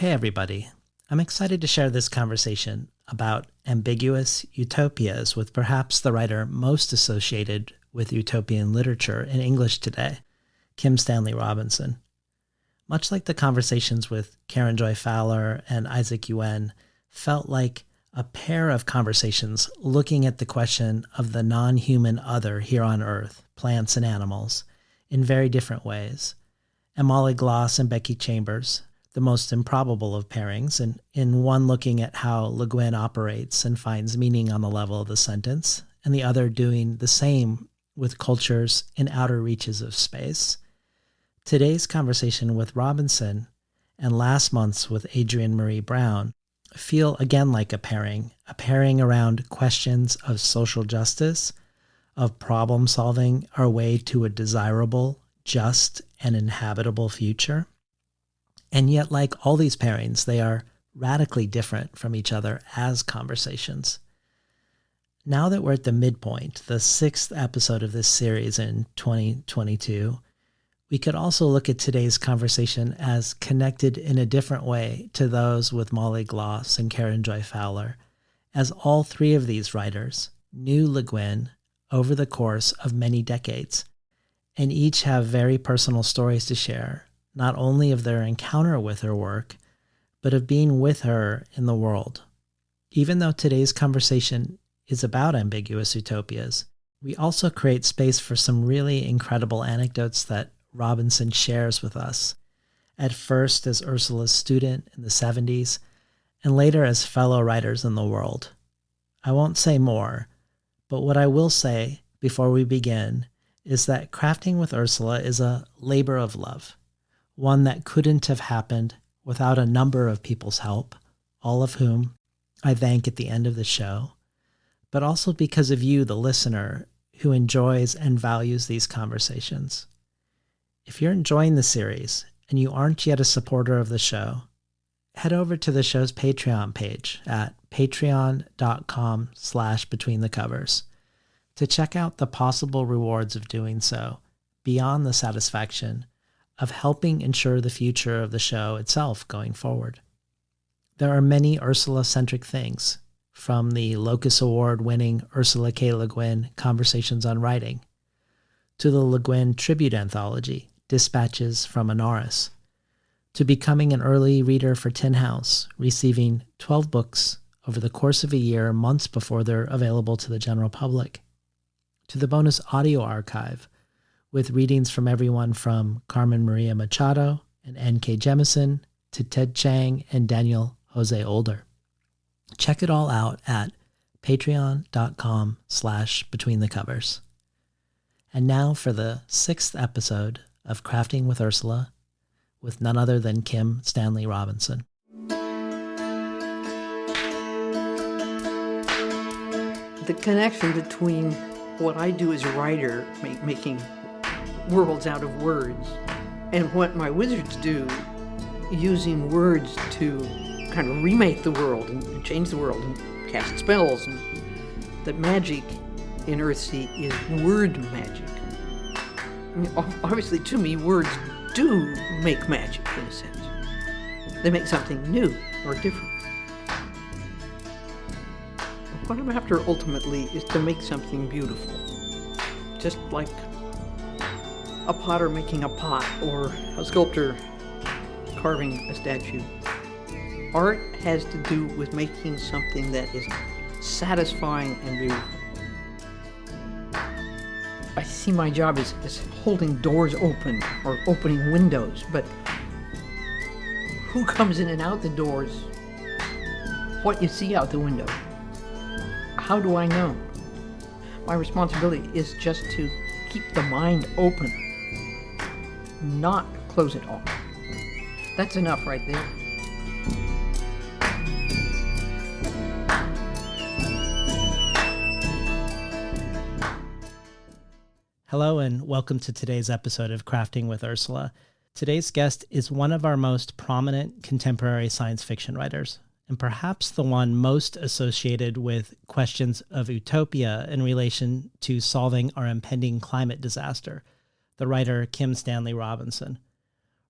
Hey everybody, I'm excited to share this conversation about Ambiguous Utopias with perhaps the writer most associated with utopian literature in English today, Kim Stanley Robinson. Much like the conversations with Karen Joy Fowler and Isaac Guin, felt like a pair of conversations looking at the question of the non-human other here on Earth, plants and animals, in very different ways. And Molly Gloss and Becky Chambers, the most improbable of pairings, and in one looking at how Le Guin operates and finds meaning on the level of the sentence, and the other doing the same with cultures in outer reaches of space. Today's conversation with Robinson and last month's with Adrienne Marie Brown feel again like a pairing around questions of social justice, of problem solving our way to a desirable, just, and inhabitable future. And yet, like all these pairings, they are radically different from each other as conversations. Now that we're at the midpoint, the 6th episode of this series in 2022, we could also look at today's conversation as connected in a different way to those with Molly Gloss and Karen Joy Fowler, as all three of these writers knew Le Guin over the course of many decades, and each have very personal stories to share, not only of their encounter with her work, but of being with her in the world. Even though today's conversation is about ambiguous utopias, we also create space for some really incredible anecdotes that Robinson shares with us, at first as Ursula's student in the 70s, and later as fellow writers in the world. I won't say more, but what I will say before we begin is that crafting with Ursula is a labor of love, one that couldn't have happened without a number of people's help, all of whom I thank at the end of the show, but also because of you, the listener, who enjoys and values these conversations. If you're enjoying the series and you aren't yet a supporter of the show, head over to the show's Patreon page at patreon.com/betweenthecovers to check out the possible rewards of doing so beyond the satisfaction of helping ensure the future of the show itself going forward. There are many Ursula-centric things, from the Locus Award-winning Ursula K. Le Guin Conversations on Writing, to the Le Guin tribute anthology, Dispatches from Anaris, to becoming an early reader for Tin House, receiving 12 books over the course of a year, months before they're available to the general public, to the bonus audio archive, with readings from everyone from Carmen Maria Machado and N.K. Jemisin to Ted Chiang and Daniel Jose Older. Check it all out at patreon.com/betweenthecovers. And now for the 6th episode of Crafting with Ursula, with none other than Kim Stanley Robinson. The connection between what I do as a writer, making worlds out of words, and what my wizards do, using words to kind of remake the world and change the world and cast spells, and that magic in Earthsea is word magic. I mean, obviously, to me, words do make magic, in a sense. They make something new or different. What I'm after, ultimately, is to make something beautiful. Just like a potter making a pot, or a sculptor carving a statue. Art has to do with making something that is satisfying and beautiful. I see my job as holding doors open or opening windows, but who comes in and out the doors? What you see out the window? How do I know? My responsibility is just to keep the mind open, not close it off. That's enough right there. Hello and welcome to today's episode of Crafting with Ursula. Today's guest is one of our most prominent contemporary science fiction writers, and perhaps the one most associated with questions of utopia in relation to solving our impending climate disaster, the writer Kim Stanley Robinson.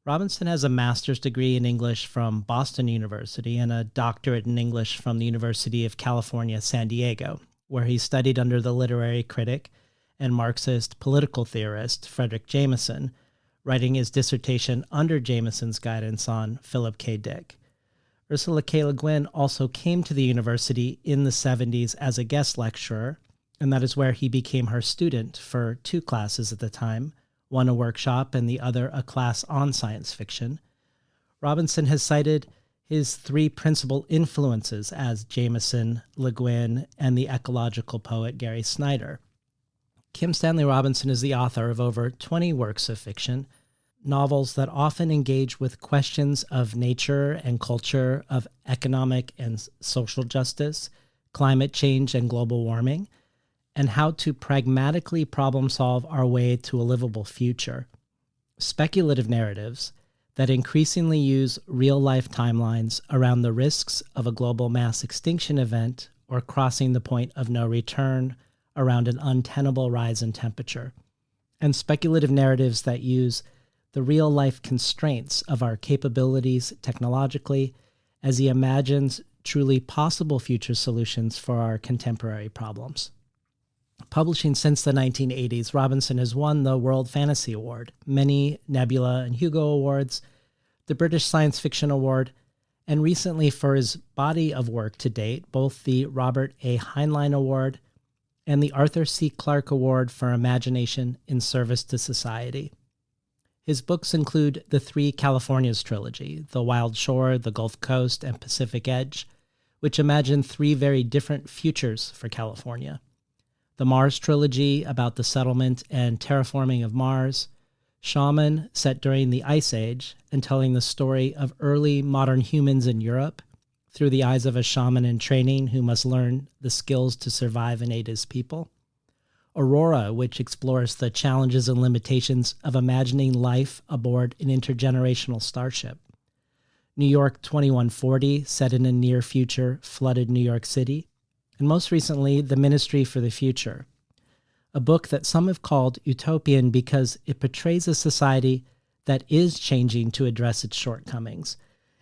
Robinson has a master's degree in English from Boston University and a doctorate in English from the University of California, San Diego, where he studied under the literary critic and Marxist political theorist Fredric Jameson, writing his dissertation under Jameson's guidance on Philip K. Dick. Ursula K. Guin also came to the university in the 70s as a guest lecturer, and that is where he became her student for 2 classes at the time, one a workshop and the other a class on science fiction. Robinson has cited his 3 principal influences as Jameson, Le Guin, and the ecological poet Gary Snyder. Kim Stanley Robinson is the author of over 20 works of fiction, novels that often engage with questions of nature and culture, of economic and social justice, climate change and global warming, and how to pragmatically problem solve our way to a livable future. Speculative narratives that increasingly use real-life timelines around the risks of a global mass extinction event or crossing the point of no return around an untenable rise in temperature, and speculative narratives that use the real-life constraints of our capabilities technologically as he imagines truly possible future solutions for our contemporary problems. Publishing since the 1980s, Robinson has won the World Fantasy Award, many Nebula and Hugo Awards, the British Science Fiction Award, and recently for his body of work to date, both the Robert A. Heinlein Award and the Arthur C. Clarke Award for Imagination in Service to Society. His books include the 3 Californias trilogy, The Wild Shore, The Gulf Coast, and Pacific Edge, which imagine 3 very different futures for California. The Mars trilogy about the settlement and terraforming of Mars, Shaman, set during the Ice Age and telling the story of early modern humans in Europe through the eyes of a shaman in training who must learn the skills to survive and aid his people. Aurora, which explores the challenges and limitations of imagining life aboard an intergenerational starship. New York 2140, set in a near-future flooded New York City. And most recently, The Ministry for the Future, a book that some have called utopian because it portrays a society that is changing to address its shortcomings,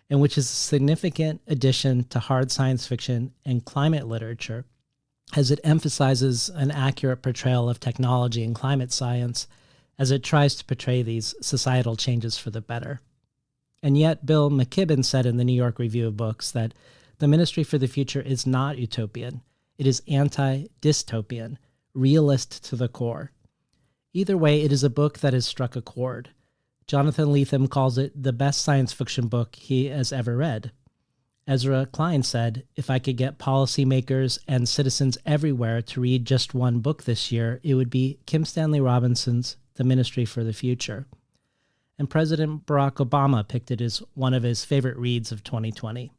and which is a significant addition to hard science fiction and climate literature, as it emphasizes an accurate portrayal of technology and climate science as it tries to portray these societal changes for the better. And yet, Bill McKibben said in the New York Review of Books that The Ministry for the Future is not utopian. It is anti-dystopian, realist to the core. Either way, it is a book that has struck a chord. Jonathan Lethem calls it the best science fiction book he has ever read. Ezra Klein said, if I could get policymakers and citizens everywhere to read just one book this year, it would be Kim Stanley Robinson's The Ministry for the Future. And President Barack Obama picked it as one of his favorite reads of 2020.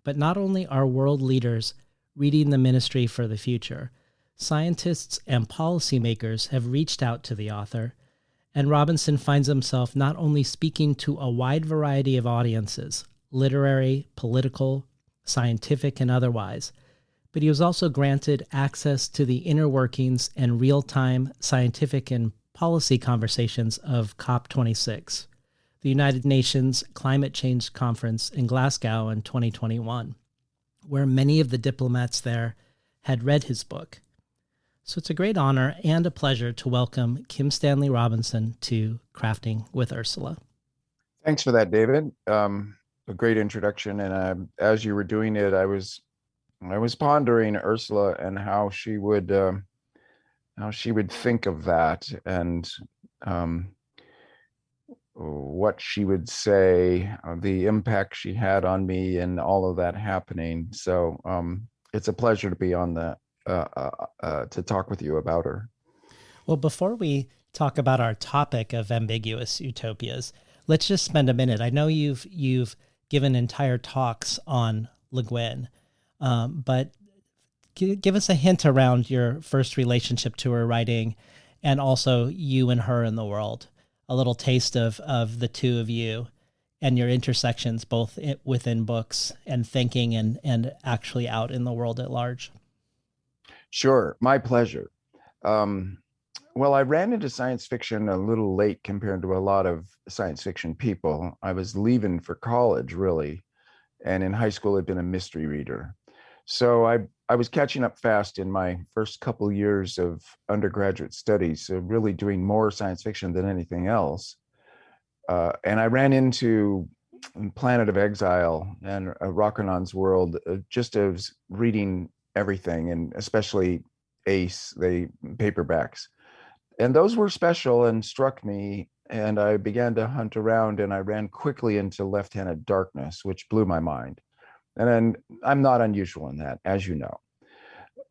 But not only are world leaders reading The Ministry for the Future, scientists and policymakers have reached out to the author, and Robinson finds himself not only speaking to a wide variety of audiences, literary, political, scientific, and otherwise, but he was also granted access to the inner workings and real-time scientific and policy conversations of COP26, the United Nations Climate Change Conference in Glasgow in 2021, where many of the diplomats there had read his book. So it's a great honor and a pleasure to welcome Kim Stanley Robinson to Crafting with Ursula. Thanks for that, David. A great introduction, and as you were doing it, I was pondering Ursula and how she would think of that, and what she would say, the impact she had on me, and all of that happening. So it's a pleasure to be on the to talk with you about her. Well, before we talk about our topic of ambiguous utopias, let's just spend a minute. I know you've given entire talks on Le Guin, but give us a hint around your first relationship to her writing, and also you and her in the world, a little taste of the two of you and your intersections, both within books and thinking and actually out in the world at large. Sure, my pleasure. Well, I ran into science fiction a little late compared to a lot of science fiction people. I was leaving for college, really, and in high school, I'd been a mystery reader. So I was catching up fast in my first couple years of undergraduate studies, so really doing more science fiction than anything else. And I ran into Planet of Exile and Rockanon's World just as reading everything, and especially Ace, the paperbacks. And those were special and struck me. And I began to hunt around, and I ran quickly into Left-Handed Darkness, which blew my mind. And then I'm not unusual in that, as you know.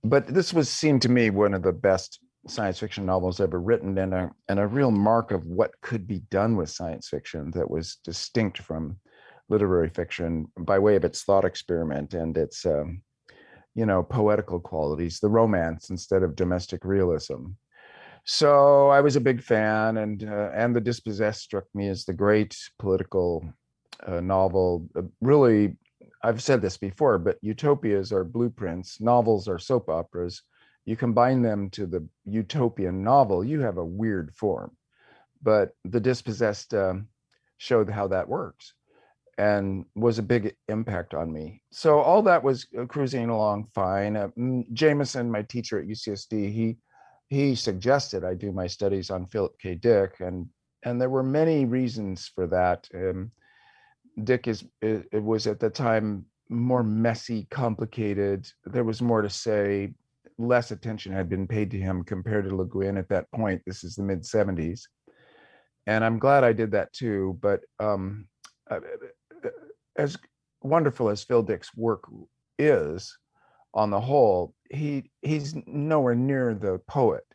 But this was seemed to me one of the best science fiction novels ever written, and a real mark of what could be done with science fiction that was distinct from literary fiction by way of its thought experiment and its poetical qualities, the romance instead of domestic realism. So I was a big fan, and The Dispossessed struck me as the great political novel. Really, I've said this before, but utopias are blueprints, novels are soap operas. You combine them to the utopian novel, you have a weird form. But The Dispossessed showed how that works and was a big impact on me. So all that was cruising along fine. Jameson, my teacher at UCSD, he suggested I do my studies on Philip K. Dick, and there were many reasons for that. Dick it was at the time more messy, complicated. There was more to say. Less attention had been paid to him compared to Le Guin at that point. This is the mid 70s. And I'm glad I did that too. But as wonderful as Phil Dick's work is, on the whole, he's nowhere near the poet.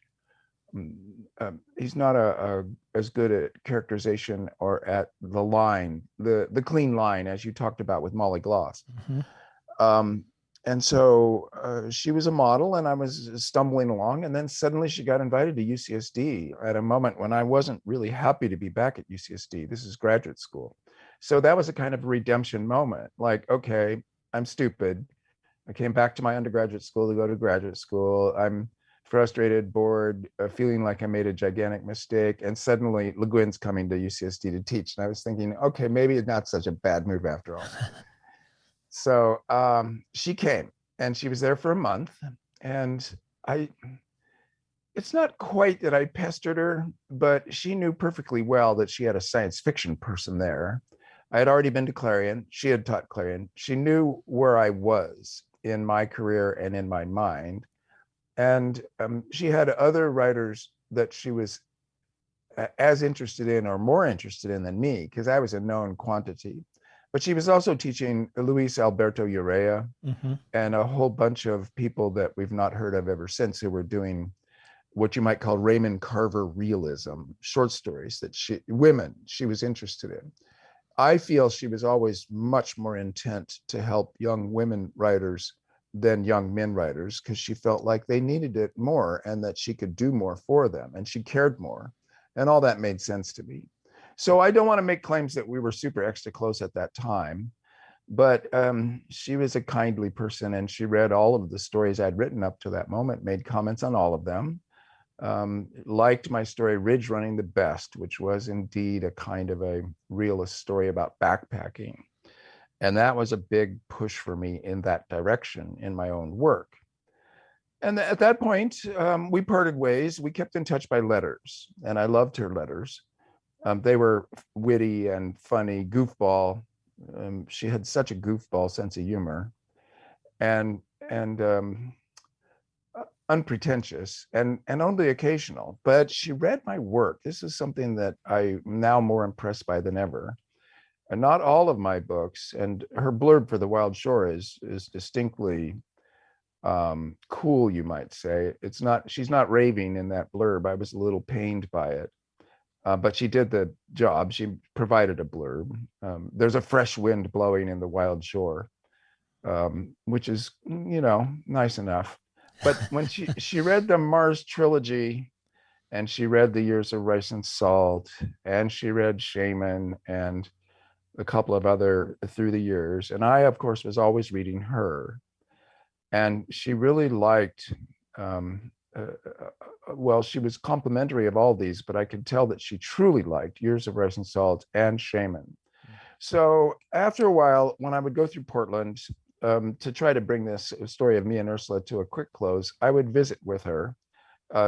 He's not as good at characterization or at the line, the clean line, as you talked about with Molly Gloss. Mm-hmm. And so she was a model, and I was stumbling along, and then suddenly she got invited to UCSD at a moment when I wasn't really happy to be back at UCSD. This is graduate school. So that was a kind of redemption moment. Like, okay, I'm stupid. I came back to my undergraduate school to go to graduate school. I'm frustrated, bored, feeling like I made a gigantic mistake. And suddenly Le Guin's coming to UCSD to teach. And I was thinking, okay, maybe it's not such a bad move after all. So she came, and she was there for a month. And it's not quite that I pestered her, but she knew perfectly well that she had a science fiction person there. I had already been to Clarion. She had taught Clarion. She knew where I was in my career and in my mind. And she had other writers that she was as interested in or more interested in than me, because I was a known quantity. But she was also teaching Luis Alberto Urrea, mm-hmm. and a whole bunch of people that we've not heard of ever since, who were doing what you might call Raymond Carver realism, short stories that she was interested in. I feel she was always much more intent to help young women writers than young men writers, because she felt like they needed it more and that she could do more for them, and she cared more. And all that made sense to me. So I don't want to make claims that we were super extra close at that time, but she was a kindly person, and she read all of the stories I'd written up to that moment, made comments on all of them, liked my story Ridge Running the Best, which was indeed a kind of a realist story about backpacking. And that was a big push for me in that direction in my own work. And at that point, we parted ways. We kept in touch by letters, and I loved her letters. They were witty and funny, goofball. She had such a goofball sense of humor, and unpretentious, and only occasional. But she read my work. This is something that I'm now more impressed by than ever. And not all of my books, and her blurb for The Wild Shore is distinctly cool, you might say. She's not raving in that blurb. I was a little pained by it. But she did the job. She provided a blurb. There's a fresh wind blowing in the wild shore, which is, nice enough. But when she read the Mars trilogy, and she read The Years of Rice and Salt, and she read Shaman and a couple of other through the years, and I, of course, was always reading her. And she really liked well, she was complimentary of all these, but I could tell that she truly liked Years of Rice and Salt and Shaman. So after a while, when I would go through Portland to try to bring this story of me and Ursula to a quick close, I would visit with her,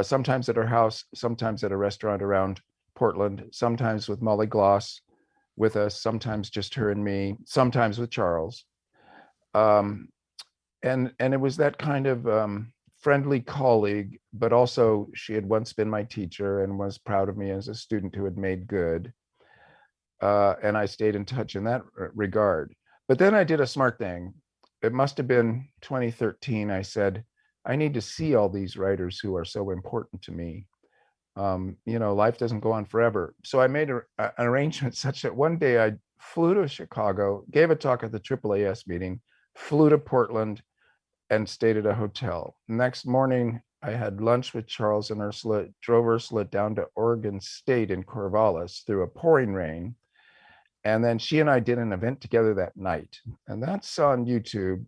sometimes at her house, sometimes at a restaurant around Portland, sometimes with Molly Gloss with us, sometimes just her and me, sometimes with Charles. And it was that kind of friendly colleague, but also she had once been my teacher and was proud of me as a student who had made good. And I stayed in touch in that regard. But then I did a smart thing. It must have been 2013. I said, I need to see all these writers who are so important to me. Life doesn't go on forever. So I made an arrangement such that one day I flew to Chicago, gave a talk at the AAAS meeting, flew to Portland, and stayed at a hotel. Next morning, I had lunch with Charles and Ursula, drove Ursula down to Oregon State in Corvallis through a pouring rain. And then she and I did an event together that night. And that's on YouTube.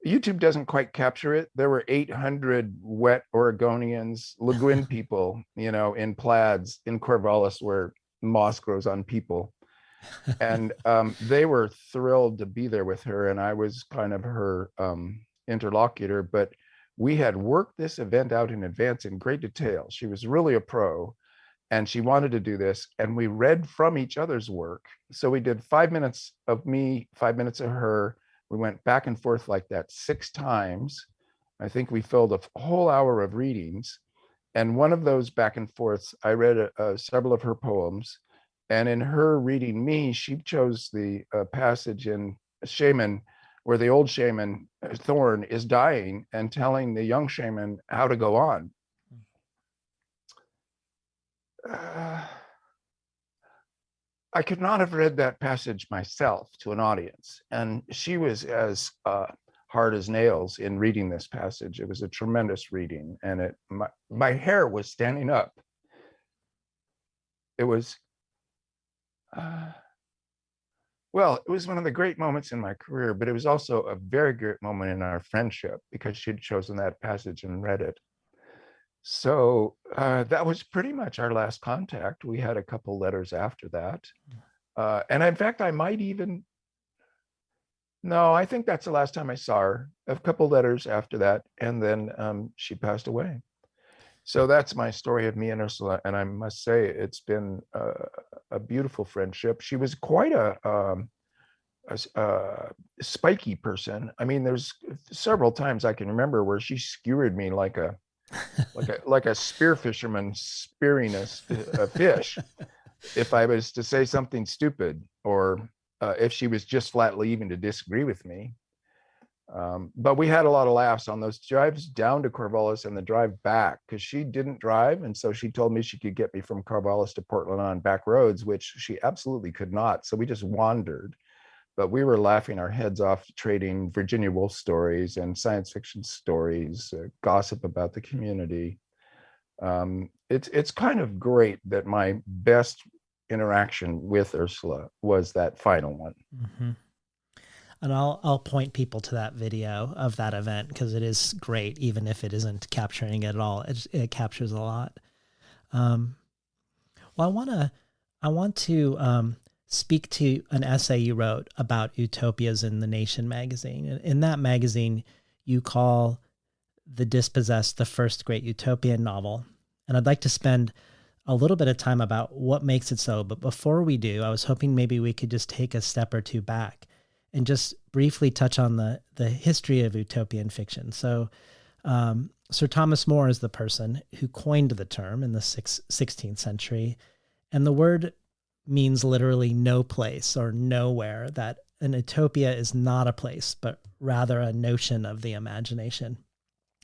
YouTube doesn't quite capture it. There were 800 wet Oregonians, Guin people, in plaids in Corvallis where moss grows on people. And they were thrilled to be there with her. And I was kind of her interlocutor, but we had worked this event out in advance in great detail. She was really a pro and she wanted to do this. And we read from each other's work. So we did 5 minutes of me, 5 minutes of her. We went back and forth like that 6 times. I think we filled a whole hour of readings. And one of those back and forths, I read several of her poems. And in her reading me, she chose the passage in Shaman, where the old shaman, Thorn, is dying and telling the young shaman how to go on. I could not have read that passage myself to an audience. And she was as hard as nails in reading this passage. It was a tremendous reading. And my hair was standing up. It was, it was one of the great moments in my career, but it was also a very great moment in our friendship because she'd chosen that passage and read it. So that was pretty much our last contact. We had a couple letters after that. And in fact, I think that's the last time I saw her. A couple letters after that. And then she passed away. So that's my story of me and Ursula. And I must say, it's been a beautiful friendship. She was quite a spiky person. I mean, there's several times I can remember where she skewered me like a spear fisherman spearing a fish if I was to say something stupid, or if she was just flat leaving to disagree with me. But we had a lot of laughs on those drives down to Corvallis and the drive back, because she didn't drive. And so she told me she could get me from Corvallis to Portland on back roads, which she absolutely could not. So we just wandered. But we were laughing our heads off, trading Virginia Woolf stories and science fiction stories, gossip about the community. It's kind of great that my best interaction with Ursula was that final one. Mm-hmm. And I'll point people to that video of that event because it is great, even if it isn't capturing it at all. It captures a lot. Well, I want to speak to an essay you wrote about Utopias in The Nation magazine. In that magazine, you call The Dispossessed the first great utopian novel. And I'd like to spend a little bit of time about what makes it so. But before we do, I was hoping maybe we could just take a step or two back and just briefly touch on the history of utopian fiction. So Sir Thomas More is the person who coined the term in the 16th century. And the word means literally no place or nowhere, that an utopia is not a place, but rather a notion of the imagination.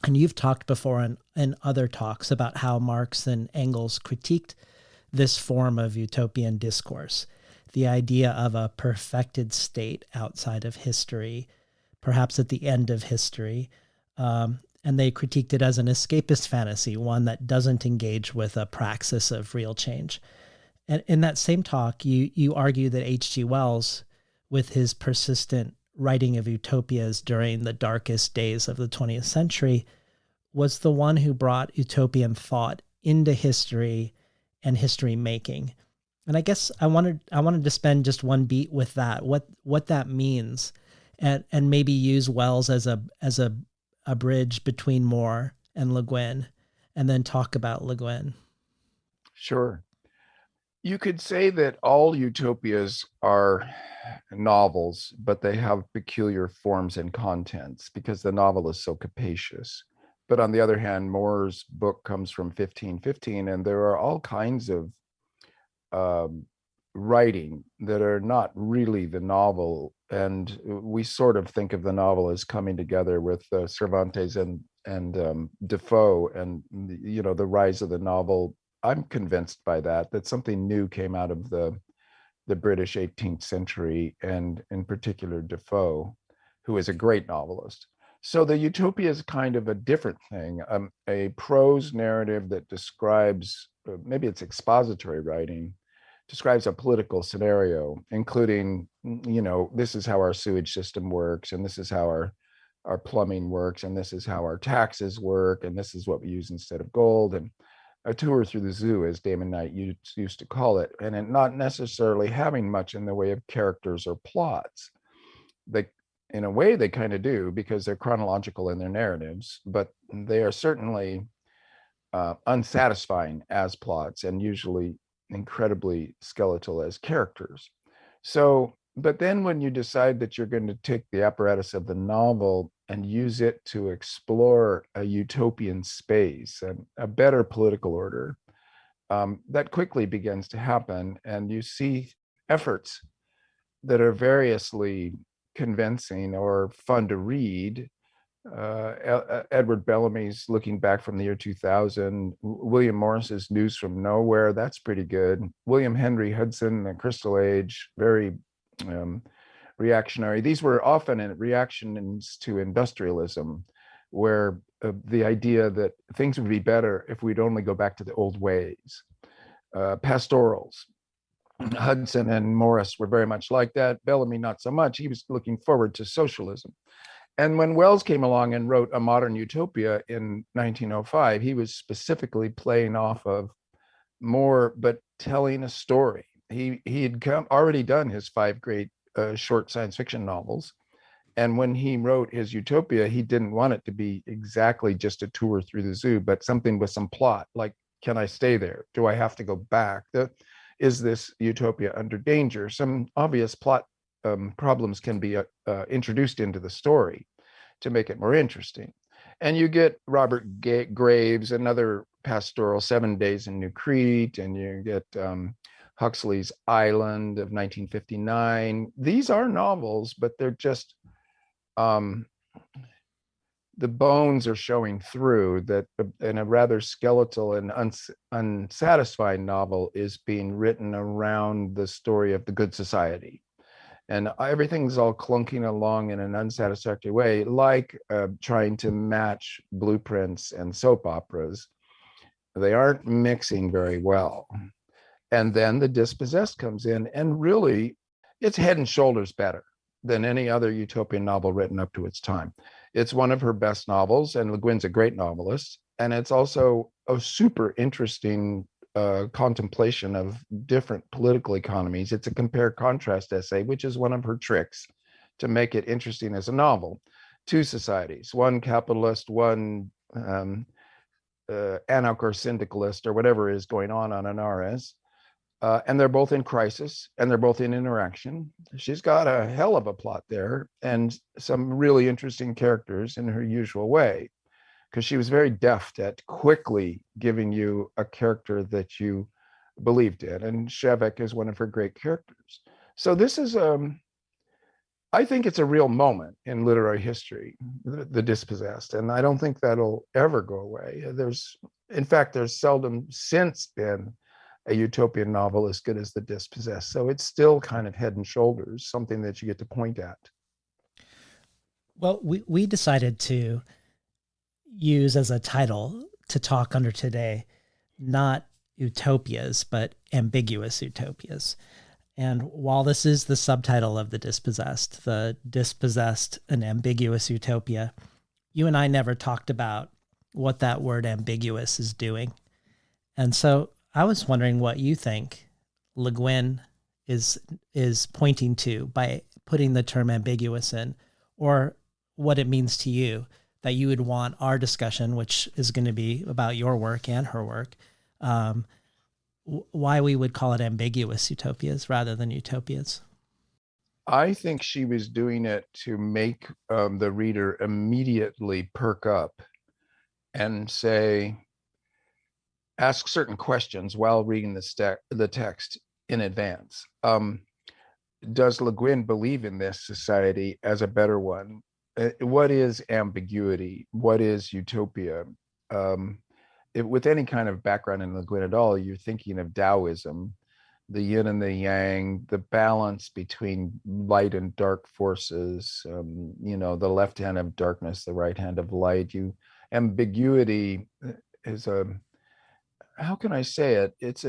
And you've talked before in other talks about how Marx and Engels critiqued this form of utopian discourse, the idea of a perfected state outside of history, perhaps at the end of history. And they critiqued it as an escapist fantasy, one that doesn't engage with a praxis of real change. And in that same talk, you argue that H.G. Wells, with his persistent writing of utopias during the darkest days of the 20th century, was the one who brought utopian thought into history and history making. And I guess I wanted to spend just one beat with that, what that means, and maybe use Wells as a bridge between Moore and Le Guin, and then talk about Le Guin. Sure. You could say that all utopias are novels, but they have peculiar forms and contents because the novel is so capacious. But on the other hand, Moore's book comes from 1515, and there are all kinds of writing that are not really the novel. And we sort of think of the novel as coming together with Cervantes and Defoe, and the rise of the novel. I'm convinced by that something new came out of the British 18th century, and in particular Defoe, who is a great novelist. So the utopia is kind of a different thing, a prose narrative that describes, maybe it's expository writing, describes a political scenario, including, this is how our sewage system works, and this is how our plumbing works, and this is how our taxes work, and this is what we use instead of gold, and a tour through the zoo, as Damon Knight used to call it, and it not necessarily having much in the way of characters or plots. In a way, they kind of do, because they're chronological in their narratives, but they are certainly unsatisfying as plots, and usually incredibly skeletal as characters. So, but then when you decide that you're going to take the apparatus of the novel and use it to explore a utopian space and a better political order, that quickly begins to happen. And you see efforts that are variously convincing or fun to read. Edward Bellamy's Looking Back from the Year 2000, William Morris's News from Nowhere, that's pretty good. William Henry Hudson, The Crystal Age, very reactionary. These were often reactions to industrialism, where the idea that things would be better if we'd only go back to the old ways. Pastorals. Hudson and Morris were very much like that. Bellamy, not so much. He was looking forward to socialism. And when Wells came along and wrote A Modern Utopia in 1905, he was specifically playing off of Moore, but telling a story. He had already done his 5 great short science fiction novels. And when he wrote his Utopia, he didn't want it to be exactly just a tour through the zoo, but something with some plot, like, can I stay there? Do I have to go back? Is this utopia under danger? Some obvious plot problems can be introduced into the story to make it more interesting. And you get Robert Graves, another pastoral, 7 Days in New Crete, and you get Huxley's Island of 1959. These are novels, but they're just, the bones are showing through that in a rather skeletal and unsatisfying novel is being written around the story of the good society. And everything's all clunking along in an unsatisfactory way, like trying to match blueprints and soap operas. They aren't mixing very well. And then The Dispossessed comes in, and really, it's head and shoulders better than any other utopian novel written up to its time. It's one of her best novels, and Le Guin's a great novelist. And it's also a super interesting contemplation of different political economies. It's a compare-contrast essay, which is one of her tricks to make it interesting as a novel. 2 societies, one capitalist, one anarch or syndicalist, or whatever is going on an RS. And they're both in crisis, and they're both in interaction. She's got a hell of a plot there, and some really interesting characters in her usual way, because she was very deft at quickly giving you a character that you believed in. And Shevek is one of her great characters. So this is, I think it's a real moment in literary history, the Dispossessed. And I don't think that'll ever go away. In fact, there's seldom since been a utopian novel as good as The Dispossessed. So it's still kind of head and shoulders, something that you get to point at. Well, we decided to use as a title to talk under today, not utopias, but ambiguous utopias. And while this is the subtitle of The Dispossessed, an ambiguous utopia, you and I never talked about what that word ambiguous is doing. And so I was wondering what you think Le Guin is pointing to by putting the term ambiguous in, or what it means to you that you would want our discussion, which is going to be about your work and her work, why we would call it ambiguous utopias rather than utopias. I think she was doing it to make the reader immediately perk up and ask certain questions while reading the text in advance. Does Le Guin believe in this society as a better one? What is ambiguity? What is utopia? With any kind of background in Le Guin at all, you're thinking of Taoism, the yin and the yang, the balance between light and dark forces, the left hand of darkness, the right hand of light. Ambiguity is how can I say it? It's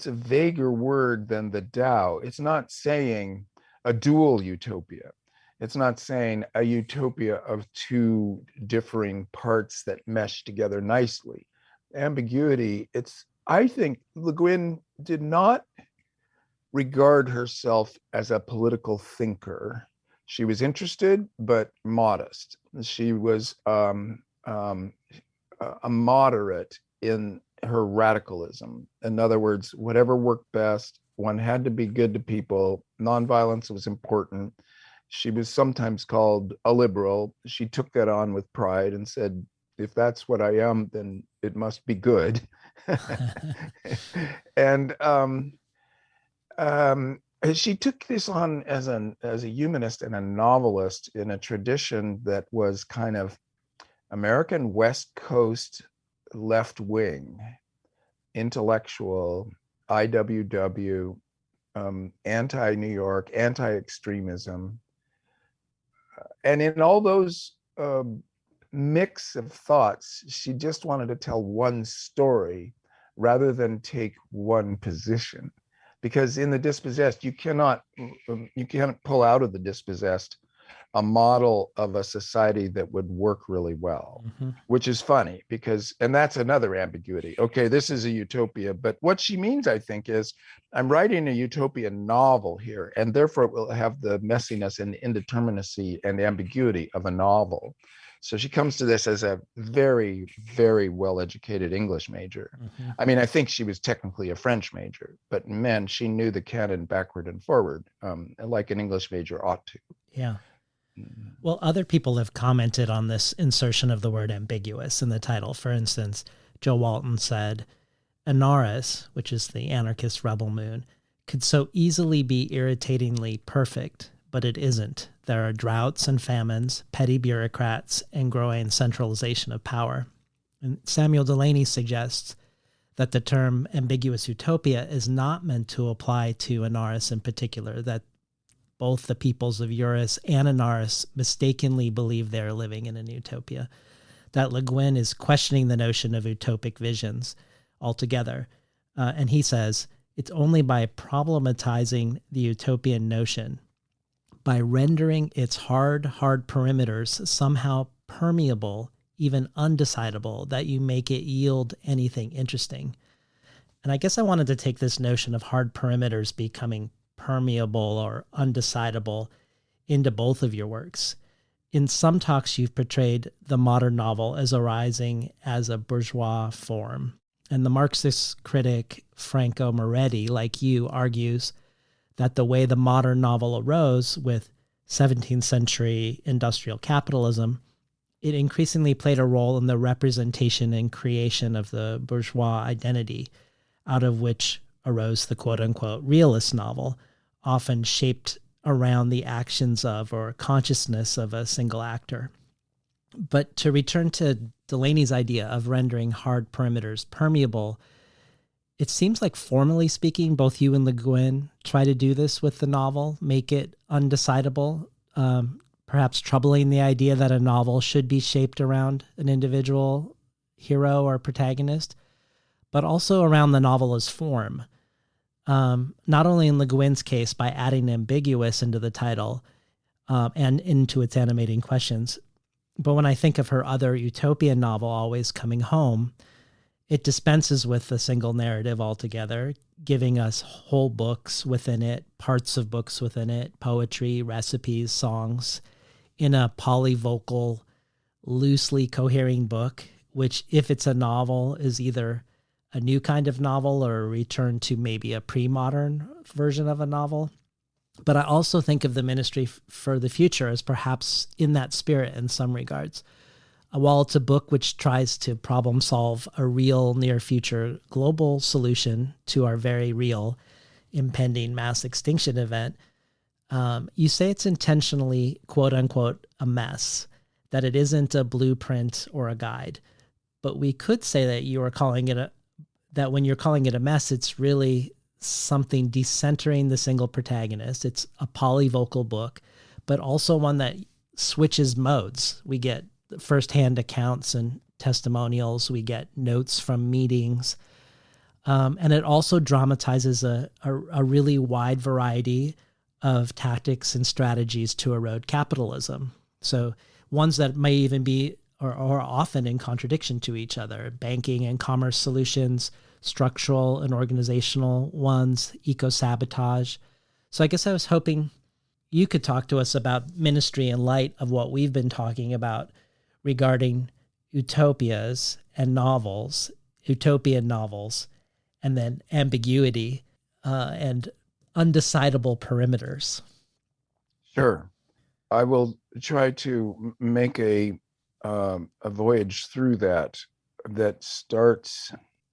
a vaguer word than the Tao. It's not saying a dual utopia. It's not saying a utopia of two differing parts that mesh together nicely. Ambiguity, I think Le Guin did not regard herself as a political thinker. She was interested, but modest. She was a moderate in her radicalism. In other words, whatever worked best, one had to be good to people. Nonviolence was important. She was sometimes called a liberal. She took that on with pride and said, if that's what I am, then it must be good. And she took this on as a humanist and a novelist in a tradition that was kind of American West Coast left wing, intellectual, IWW, anti-New York, anti-extremism. And in all those mix of thoughts, she just wanted to tell one story rather than take one position. Because in the dispossessed, you cannot pull out of the dispossessed a model of a society that would work really well, which is funny and that's another ambiguity. Okay, this is a utopia, but what she means, I think, is I'm writing a utopian novel here, and therefore it will have the messiness and indeterminacy and ambiguity of a novel. So she comes to this as a very, very well-educated English major. I mean, I think she was technically a French major, but man, she knew the canon backward and forward, like an English major ought to. Yeah. Well, other people have commented on this insertion of the word ambiguous in the title. For instance, Joe Walton said, Anaris, which is the anarchist rebel moon, could so easily be irritatingly perfect, but it isn't. There are droughts and famines, petty bureaucrats, and growing centralization of power. And Samuel Delaney suggests that the term ambiguous utopia is not meant to apply to Anaris in particular, that both the peoples of Eurus and Anaris mistakenly believe they are living in an utopia, that Le Guin is questioning the notion of utopic visions altogether. And he says, it's only by problematizing the utopian notion, by rendering its hard perimeters somehow permeable, even undecidable, that you make it yield anything interesting. And I guess I wanted to take this notion of hard perimeters becoming permeable or undecidable into both of your works. In some talks, you've portrayed the modern novel as arising as a bourgeois form. And the Marxist critic Franco Moretti, like you, argues that the way the modern novel arose with 17th century industrial capitalism, it increasingly played a role in the representation and creation of the bourgeois identity, out of which arose the quote-unquote realist novel, often shaped around the actions of or consciousness of a single actor. But to return to Delaney's idea of rendering hard perimeters permeable, it seems like, formally speaking, both you and Le Guin try to do this with the novel, make it undecidable, perhaps troubling the idea that a novel should be shaped around an individual hero or protagonist, but also around the novel as form. Not only in Le Guin's case by adding ambiguous into the title and into its animating questions, But when I think of her other utopian novel, Always Coming Home, it dispenses with a single narrative altogether, giving us whole books within it, parts of books within it, poetry, recipes, songs, in a polyvocal, loosely cohering book, which, if it's a novel, is either a new kind of novel or a return to maybe a pre-modern version of a novel. But I also think of the ministry for the future as perhaps in that spirit in some regards. While it's a book which tries to problem solve a real near future global solution to our very real impending mass extinction event, you say it's intentionally, quote unquote, a mess, that it isn't a blueprint or a guide. But we could say that you are calling it that when you're calling it a mess, it's really something decentering the single protagonist. It's a polyvocal book, but also one that switches modes. We get firsthand accounts and testimonials. We get notes from meetings. And it also dramatizes a really wide variety of tactics and strategies to erode capitalism. So ones that may even be or often in contradiction to each other: banking and commerce solutions, structural and organizational ones, eco-sabotage. So I guess I was hoping you could talk to us about ministry in light of what we've been talking about regarding utopias and novels, utopian novels, and then ambiguity and undecidable perimeters. Sure. I will try to make a voyage through that starts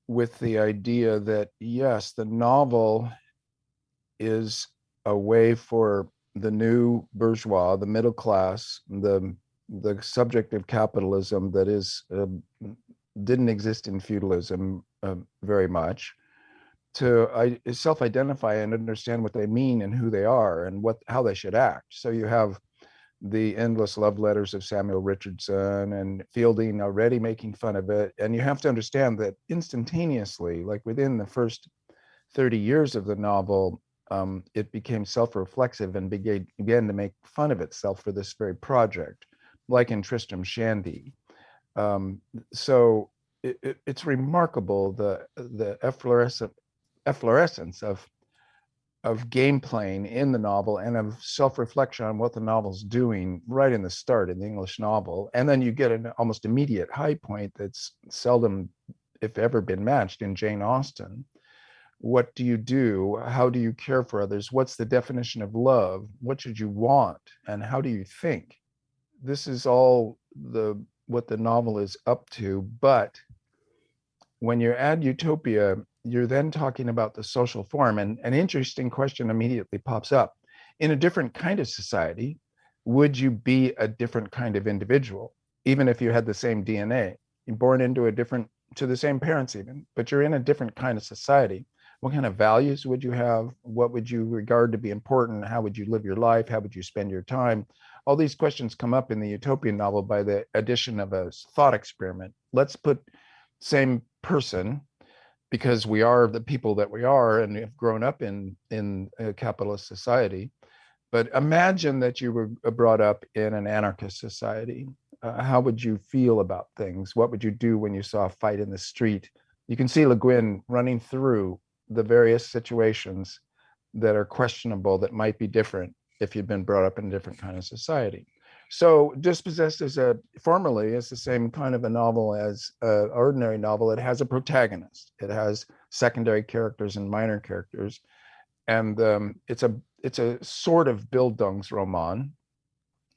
with the idea that, yes, the novel is a way for the new bourgeois, the middle class, the subject of capitalism that is didn't exist in feudalism very much, to self-identify and understand what they mean and who they are and how they should act. So you have the endless love letters of Samuel Richardson and Fielding already making fun of it. And you have to understand that instantaneously, like within the first 30 years of the novel, it became self-reflexive and began to make fun of itself for this very project, like in Tristram Shandy. So it's remarkable, the efflorescence of game playing in the novel and of self-reflection on what the novel's doing right in the start in the English novel. And then you get an almost immediate high point that's seldom, if ever, been matched in Jane Austen. What do you do? How do you care for others? What's the definition of love? What should you want? And how do you think? This is all what the novel is up to. But when you add utopia, you're then talking about the social form. And an interesting question immediately pops up. In a different kind of society, would you be a different kind of individual, even if you had the same DNA? You're born into to the same parents even, but you're in a different kind of society. What kind of values would you have? What would you regard to be important? How would you live your life? How would you spend your time? All these questions come up in the utopian novel by the addition of a thought experiment. Let's put same person, because we are the people that we are and have grown up in a capitalist society. But imagine that you were brought up in an anarchist society. How would you feel about things? What would you do when you saw a fight in the street? You can see Le Guin running through the various situations that are questionable, that might be different if you'd been brought up in a different kind of society. So Dispossessed formally is the same kind of a novel as an ordinary novel. It has a protagonist. It has secondary characters and minor characters. And it's a sort of Bildungsroman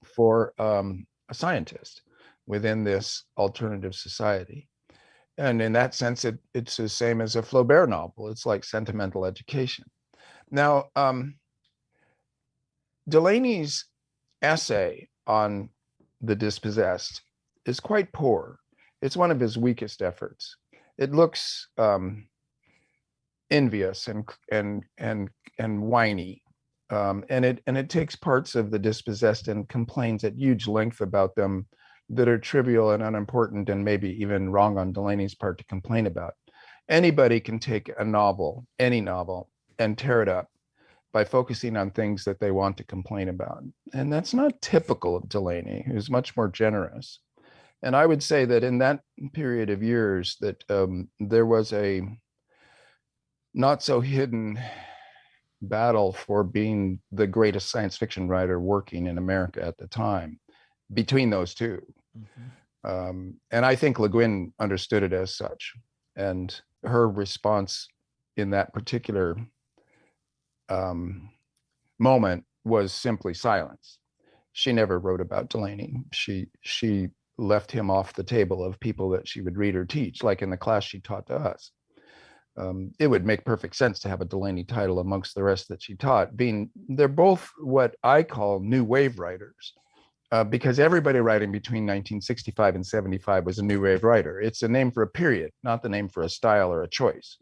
for a scientist within this alternative society. And in that sense, it's the same as a Flaubert novel. It's like sentimental education. Now, Delaney's essay on The Dispossessed is quite poor. It's one of his weakest efforts. It looks envious and whiny, and it takes parts of The Dispossessed and complains at huge length about them that are trivial and unimportant and maybe even wrong on Delaney's part to complain about. Anybody can take a novel, any novel, and tear it up by focusing on things that they want to complain about. And that's not typical of Delaney, who's much more generous. And I would say that in that period of years that there was a not so hidden battle for being the greatest science fiction writer working in America at the time between those two. And I think Le Guin understood it as such. And her response in that particular moment was simply silence. She never wrote about Delany. She left him off the table of people that she would read or teach, like in the class she taught to us. It would make perfect sense to have a Delany title amongst the rest that she taught, being they're both what I call new wave writers, because everybody writing between 1965 and 75 was a new wave writer. It's a name for a period, not the name for a style or a choice.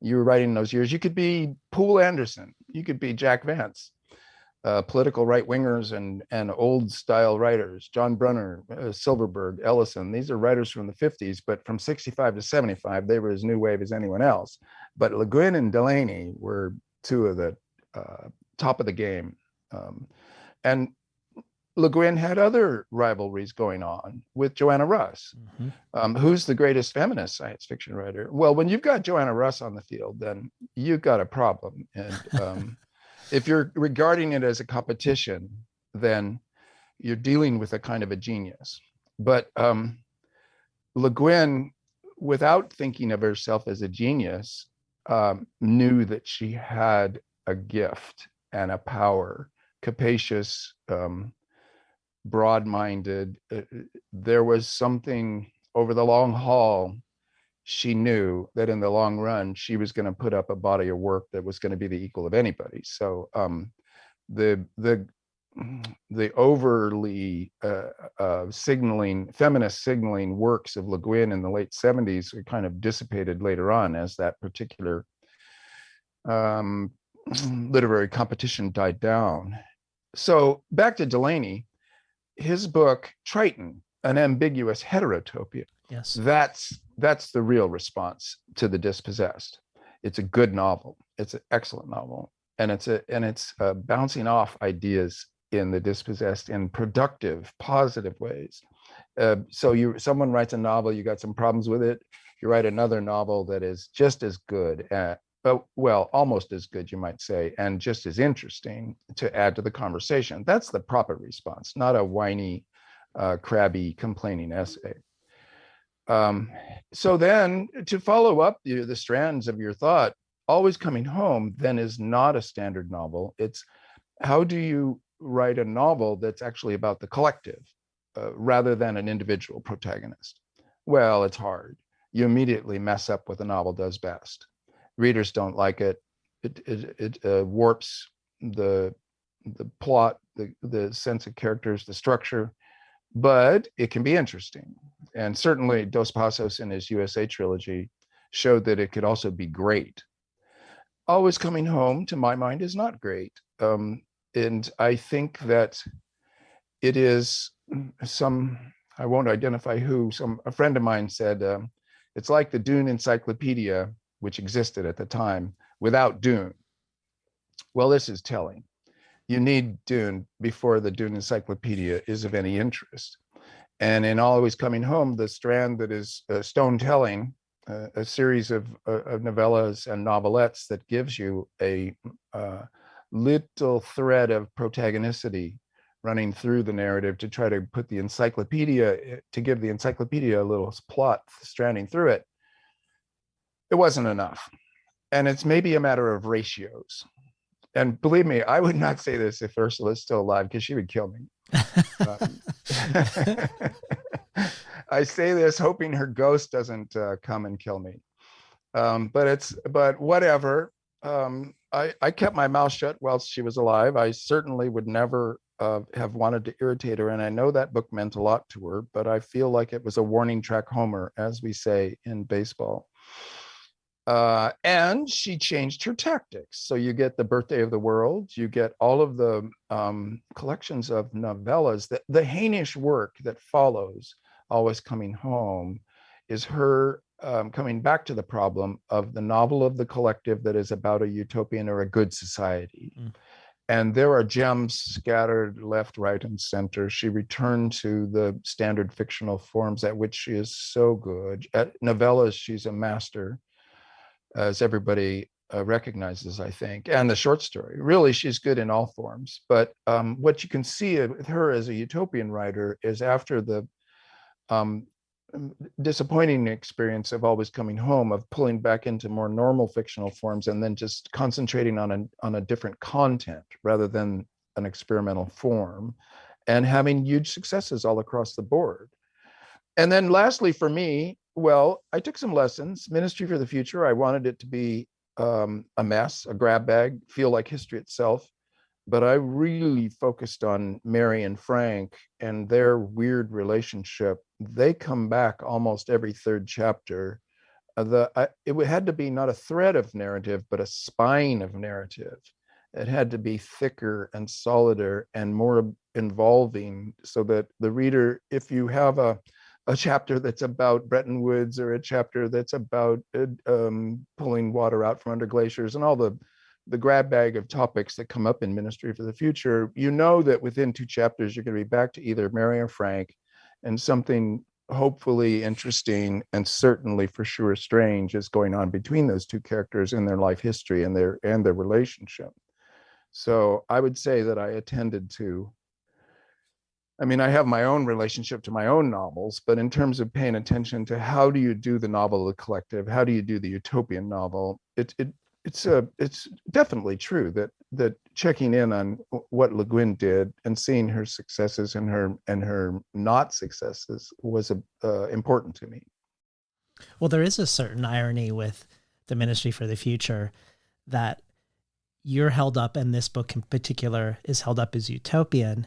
You were writing in those years. You could be Poole Anderson, you could be Jack Vance, political right-wingers and old style writers, John Brunner, Silverberg, Ellison. These are writers from the 50s, but from 65 to 75, they were as new wave as anyone else. But Le Guin and Delany were two of the top of the game. And Le Guin had other rivalries going on with Joanna Russ. Who's the greatest feminist science fiction writer? Well, when you've got Joanna Russ on the field, then you've got a problem. And if you're regarding it as a competition, then you're dealing with a kind of a genius. But Le Guin, without thinking of herself as a genius, knew that she had a gift and a power, capacious, broad-minded. There was something over the long haul. She knew that in the long run, she was going to put up a body of work that was going to be the equal of anybody. So the overly feminist signaling works of Le Guin in the late 70s were kind of dissipated later on as that particular literary competition died down. So back to Delany, his book, Triton, an ambiguous heterotopia. Yes. That's the real response to The Dispossessed. It's a good novel. It's an excellent novel, and it's bouncing off ideas in The Dispossessed in productive, positive ways. So someone writes a novel, you got some problems with it. You write another novel that is just as good, almost as good, you might say, and just as interesting to add to the conversation. That's the proper response, not a whiny, crabby, complaining essay. So then to follow up the strands of your thought, Always Coming Home then is not a standard novel. It's how do you write a novel that's actually about the collective rather than an individual protagonist? Well, it's hard. You immediately mess up what the novel does best. Readers don't like it. It warps the plot, the sense of characters, the structure. But it can be interesting. And certainly Dos Passos in his USA trilogy showed that it could also be great. Always Coming Home, to my mind, is not great. And I think that it is I won't identify who, a friend of mine said, it's like the Dune encyclopedia, which existed at the time, without Dune. Well, this is telling. You need Dune before the Dune encyclopedia is of any interest. And in Always Coming Home, the strand that is stone telling, a series of novellas and novelettes that gives you a little thread of protagonicity running through the narrative to try to put the encyclopedia, to give the encyclopedia a little plot stranding through it. It wasn't enough. And it's maybe a matter of ratios. And believe me, I would not say this if Ursula is still alive, because she would kill me. I say this hoping her ghost doesn't come and kill me. But whatever. I kept my mouth shut whilst she was alive. I certainly would never have wanted to irritate her. And I know that book meant a lot to her, but I feel like it was a warning track homer, as we say in baseball. And she changed her tactics. So you get The Birthday of the World, you get all of the collections of novellas. The Hainish work that follows Always Coming Home is her coming back to the problem of the novel of the collective that is about a utopian or a good society. And there are gems scattered left, right, and center. She returned to the standard fictional forms at which she is so good. At novellas, she's a master, as everybody recognizes, I think, and the short story. Really, she's good in all forms. But what you can see with her as a utopian writer is after the um, disappointing experience of always coming home, of pulling back into more normal fictional forms and then just concentrating on a different content rather than an experimental form, and having huge successes all across the board. And then lastly, for me, well, I took some lessons. Ministry for the Future, I wanted it to be a mess, a grab bag, feel like history itself. But I really focused on Mary and Frank and their weird relationship. They come back almost every third chapter. It had to be not a thread of narrative, but a spine of narrative. It had to be thicker and solider and more involving, so that the reader, if you have a chapter that's about Bretton Woods, or a chapter that's about pulling water out from under glaciers and all the grab bag of topics that come up in Ministry for the Future, you know that within 2 chapters, you're going to be back to either Mary or Frank, and something hopefully interesting and certainly for sure strange is going on between those 2 characters in their life history and their relationship. So I would say that I attended to, I mean, I have my own relationship to my own novels, but in terms of paying attention to how do you do the novel of the collective, how do you do the utopian novel, it's definitely true that checking in on what Le Guin did and seeing her successes and her not successes was important to me. Well, there is a certain irony with the Ministry for the Future that you're held up, and this book in particular is held up as utopian,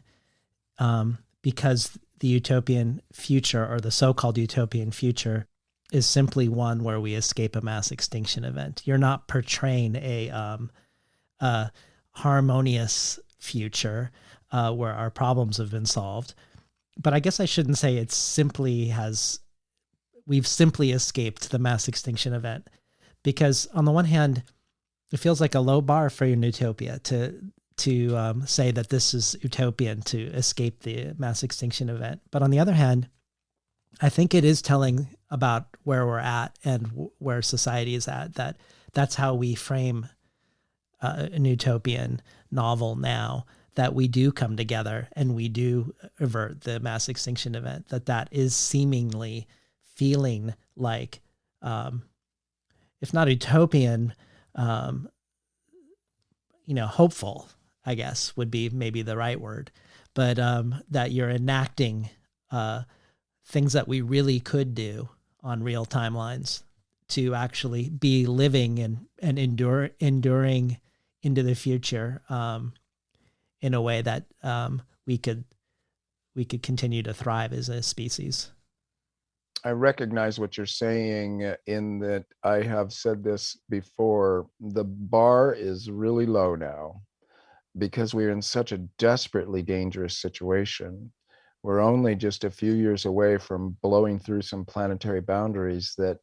because the utopian future, or the so-called utopian future, is simply one where we escape a mass extinction event. You're not portraying a harmonious future where our problems have been solved. But I guess I shouldn't say we've simply escaped the mass extinction event, because on the one hand, it feels like a low bar for an utopia to say that this is utopian, to escape the mass extinction event. But on the other hand, I think it is telling about where we're at and where society is at, that's how we frame an utopian novel now, that we do come together and we do avert the mass extinction event, that is seemingly feeling like, if not utopian, hopeful, I guess would be maybe the right word, but that you're enacting things that we really could do on real timelines to actually be living and enduring into the future in a way that we could continue to thrive as a species. I recognize what you're saying, in that I have said this before. The bar is really low now because we're in such a desperately dangerous situation. We're only just a few years away from blowing through some planetary boundaries that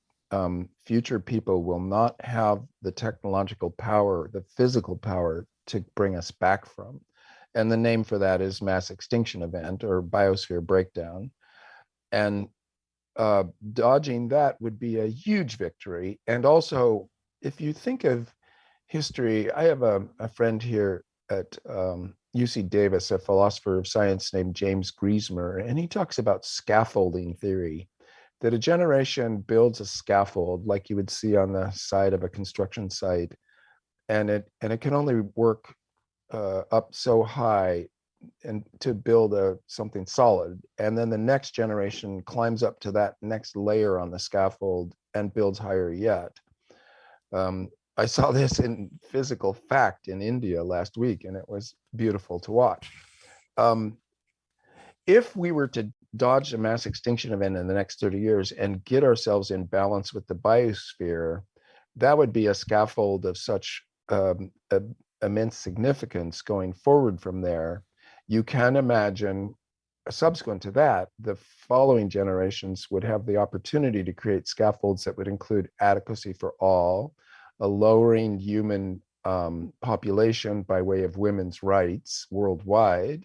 future people will not have the technological power, the physical power to bring us back from. And the name for that is mass extinction event, or biosphere breakdown. And dodging that would be a huge victory. And also, if you think of history, I have a friend here at UC Davis, a philosopher of science named James Griesmer, and he talks about scaffolding theory, that a generation builds a scaffold like you would see on the side of a construction site, and it can only work up so high and to build something solid. And then the next generation climbs up to that next layer on the scaffold and builds higher yet. I saw this in physical fact in India last week, and it was beautiful to watch. If we were to dodge a mass extinction event in the next 30 years and get ourselves in balance with the biosphere, that would be a scaffold of such immense significance going forward from there. You can imagine, subsequent to that, the following generations would have the opportunity to create scaffolds that would include adequacy for all, a lowering human population by way of women's rights worldwide,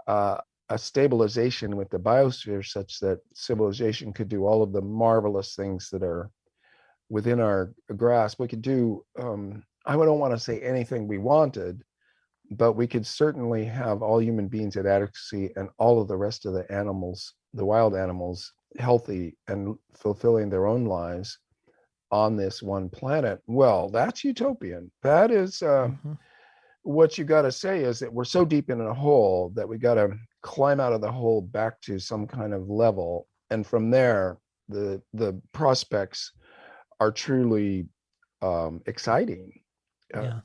a stabilization with the biosphere such that civilization could do all of the marvelous things that are within our grasp. We could do, I don't want to say anything we wanted, but we could certainly have all human beings at adequacy and all of the rest of the animals, the wild animals, healthy and fulfilling their own lives on this one planet. Well, that's utopian. That is what you got to say is that we're so deep in a hole that we got to climb out of the hole back to some kind of level, and from there the prospects are truly exciting. Yeah.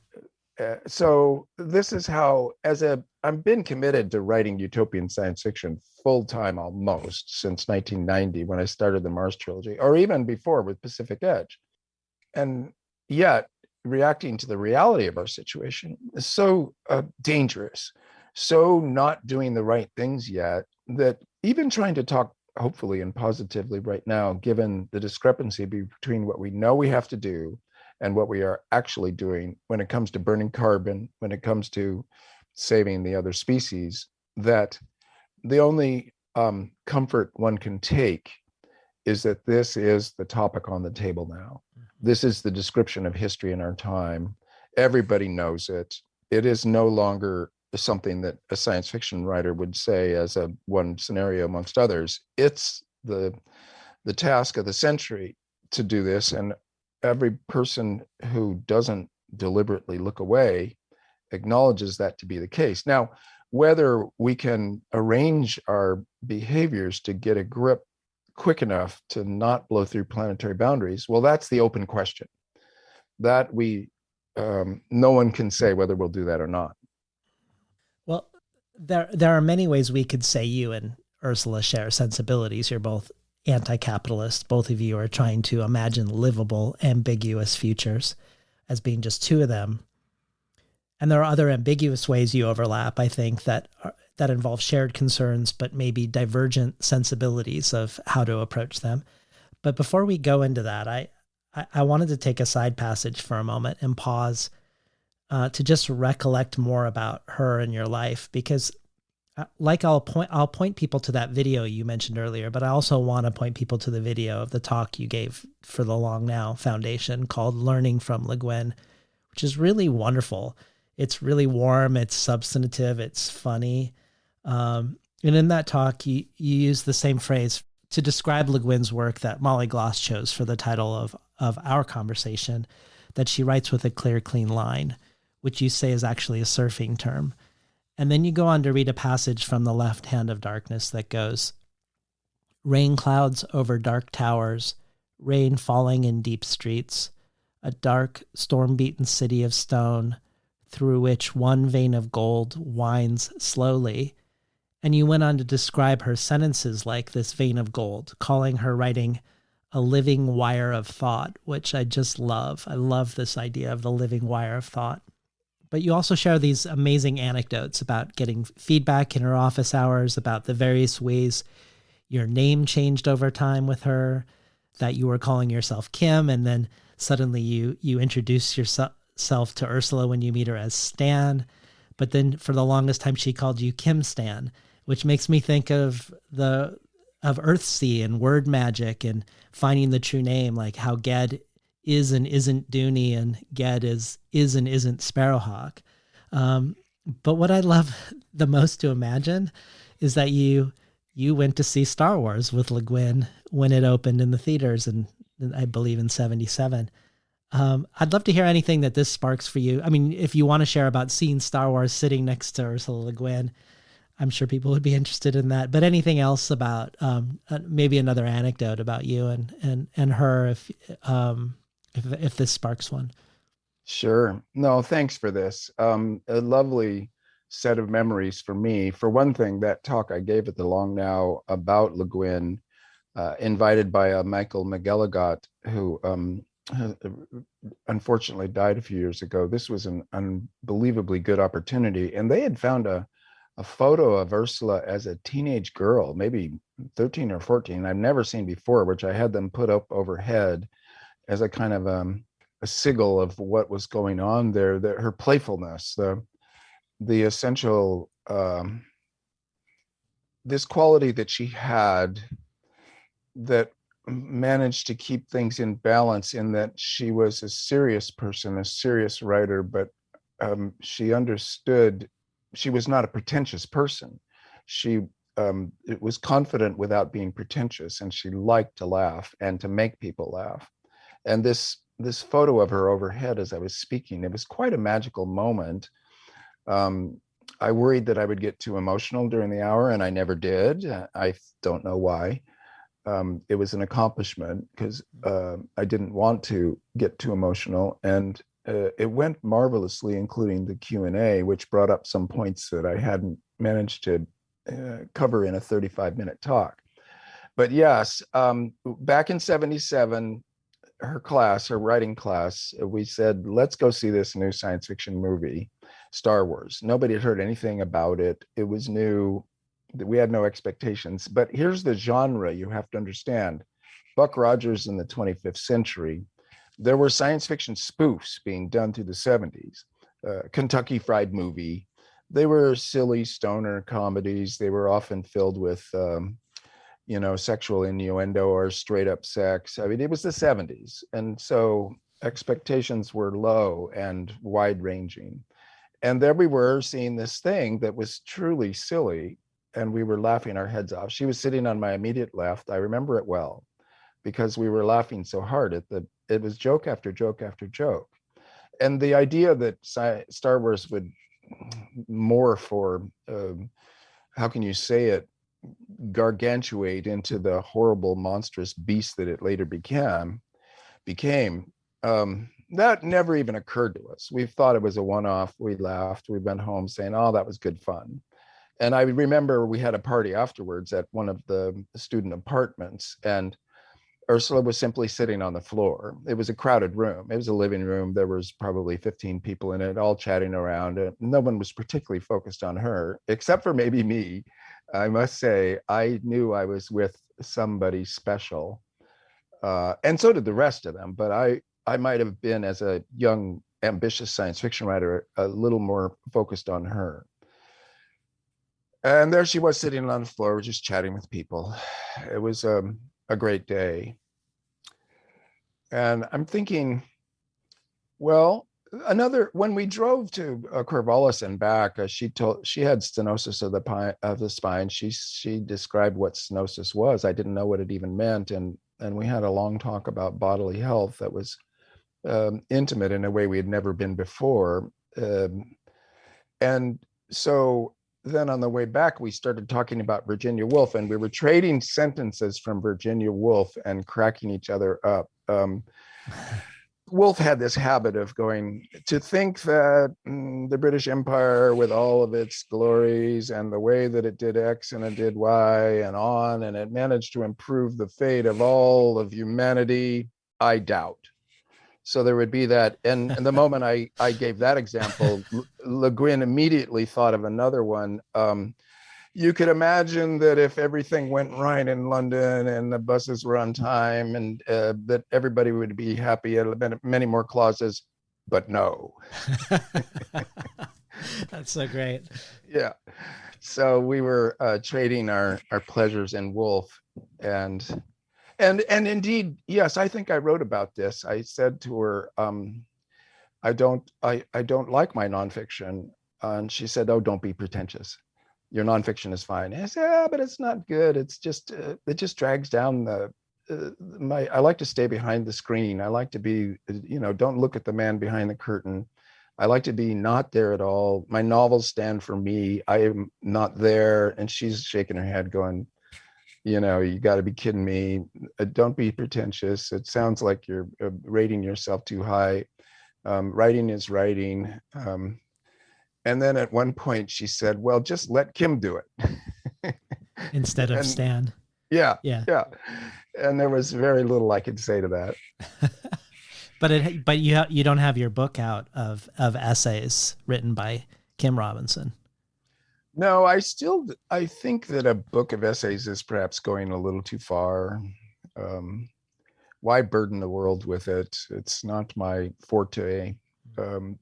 So this is how, I've been committed to writing utopian science fiction full time almost since 1990 when I started the Mars trilogy, or even before with Pacific Edge. And yet, reacting to the reality of our situation is so dangerous, so not doing the right things yet, that even trying to talk hopefully and positively right now, given the discrepancy between what we know we have to do and what we are actually doing when it comes to burning carbon, when it comes to saving the other species, that the only comfort one can take is that this is the topic on the table now. This is the description of history in our time. Everybody knows it. It is no longer something that a science fiction writer would say as a one scenario amongst others. It's the task of the century to do this, and every person who doesn't deliberately look away acknowledges that to be the case. Now, whether we can arrange our behaviors to get a grip quick enough to not blow through planetary boundaries, well, that's the open question. That no one can say whether we'll do that or not. Well, there are many ways we could say you and Ursula share sensibilities. You're both anti-capitalist. Both of you are trying to imagine livable, ambiguous futures as being just two of them. And there are other ambiguous ways you overlap, I think, that involve shared concerns, but maybe divergent sensibilities of how to approach them. But before we go into that, I wanted to take a side passage for a moment and pause to just recollect more about her and your life, because I'll point people to that video you mentioned earlier, but I also want to point people to the video of the talk you gave for the Long Now Foundation called Learning from Le Guin, which is really wonderful. It's really warm, it's substantive, it's funny. And in that talk, you use the same phrase to describe Le Guin's work that Molly Gloss chose for the title of our conversation, that she writes with a clear, clean line, which you say is actually a surfing term. And then you go on to read a passage from The Left Hand of Darkness that goes, rain clouds over dark towers, rain falling in deep streets, a dark, storm-beaten city of stone through which one vein of gold winds slowly. And you went on to describe her sentences like this vein of gold, calling her writing a living wire of thought, which I just love. I love this idea of the living wire of thought. But you also share these amazing anecdotes about getting feedback in her office hours, about the various ways your name changed over time with her, that you were calling yourself Kim, and then suddenly you introduce yourself to Ursula when you meet her as Stan. But then for the longest time, she called you Kim Stan, which makes me think of Earthsea and word magic and finding the true name, like how Ged is and isn't Dooney and Ged is and isn't Sparrowhawk. But what I love the most to imagine is that you went to see Star Wars with Le Guin when it opened in the theaters, and I believe in 1977. I'd love to hear anything that this sparks for you. I mean, if you want to share about seeing Star Wars sitting next to Ursula Le Guin, I'm sure people would be interested in that. But anything else about maybe another anecdote about you and her, if this sparks one. Sure. No, thanks for this. A lovely set of memories for me. For one thing, that talk I gave at the Long Now about Le Guin, invited by Michael McElligott, who unfortunately died a few years ago. This was an unbelievably good opportunity. And they had found a photo of Ursula as a teenage girl, maybe 13 or 14, I've never seen before, which I had them put up overhead as a kind of a sigil of what was going on there. Her playfulness, the essential this quality that she had that managed to keep things in balance, in that she was a serious person, a serious writer, but she understood she was not a pretentious person. She it was confident without being pretentious, and she liked to laugh and to make people laugh. And this photo of her overhead as I was speaking, it was quite a magical moment. I worried that I would get too emotional during the hour, and I never did. I don't know why. It was an accomplishment because I didn't want to get too emotional, and it went marvelously, including the Q&A, which brought up some points that I hadn't managed to cover in a 35-minute talk. But yes, back in 77, her writing class, we said, let's go see this new science fiction movie, Star Wars. Nobody had heard anything about it. It was new. We had no expectations. But here's the genre you have to understand. Buck Rogers in the 25th century, there were science fiction spoofs being done through the 70s. Kentucky Fried Movie. They were silly stoner comedies. They were often filled with sexual innuendo or straight up sex. I mean, it was the 70s. And so expectations were low and wide ranging. And there we were seeing this thing that was truly silly, and we were laughing our heads off. She was sitting on my immediate left. I remember it well because we were laughing so hard it was joke after joke after joke. And the idea that Star Wars would morph, or how can you say it, gargantuate into the horrible, monstrous beast that it later became, that never even occurred to us. We thought it was a one-off. We laughed. We went home saying, oh, that was good fun. And I remember we had a party afterwards at one of the student apartments, and Ursula was simply sitting on the floor. It was a crowded room. It was a living room. There was probably 15 people in it, all chatting around. And no one was particularly focused on her, except for maybe me. I must say, I knew I was with somebody special. And so did the rest of them. But I might have been, as a young, ambitious science fiction writer, a little more focused on her. And there she was sitting on the floor, just chatting with people. It was a great day. And I'm thinking, well, when we drove to Corvallis and back, she had stenosis of the spine. She described what stenosis was. I didn't know what it even meant. And we had a long talk about bodily health that was intimate in a way we had never been before. And so then on the way back, we started talking about Virginia Woolf, and we were trading sentences from Virginia Woolf and cracking each other up. Woolf had this habit of going, to think that the British Empire, with all of its glories and the way that it did X and it did Y and on, and it managed to improve the fate of all of humanity, I doubt. So there would be that. And the moment I gave that example, Le Guin immediately thought of another one. You could imagine that if everything went right in London and the buses were on time, and that everybody would be happy. It'll have been many more clauses, but no. That's so great. Yeah. So we were trading our pleasures in Woolf, and indeed, yes, I think I wrote about this. I said to her, I don't like my nonfiction. And she said, oh, don't be pretentious. Your nonfiction is fine. And I said, yeah, but it's not good. It's just, it just drags down I like to stay behind the screen. I like to be, don't look at the man behind the curtain. I like to be not there at all. My novels stand for me. I am not there. And she's shaking her head going, you got to be kidding me. Don't be pretentious. It sounds like you're rating yourself too high. Writing is writing. And then at one point she said, well, just let Kim do it. Instead of Stan. Yeah. And there was very little I could say to that. But you don't have your book out of essays written by Kim Robinson. No, I think that a book of essays is perhaps going a little too far. why burden the world with it? It's not my forte.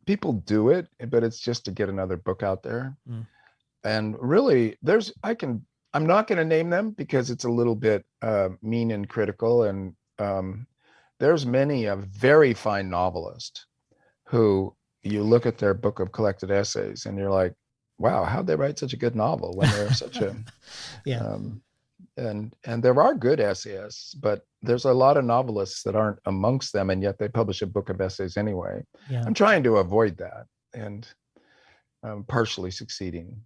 People do it, but it's just to get another book out there. And really, I'm not going to name them because it's a little bit mean and critical. And there's many a very fine novelist who you look at their book of collected essays and you're like, wow, how'd they write such a good novel when they're such a and there are good essayists, but there's a lot of novelists that aren't amongst them, and yet they publish a book of essays anyway. I'm trying to avoid that, and I'm partially succeeding.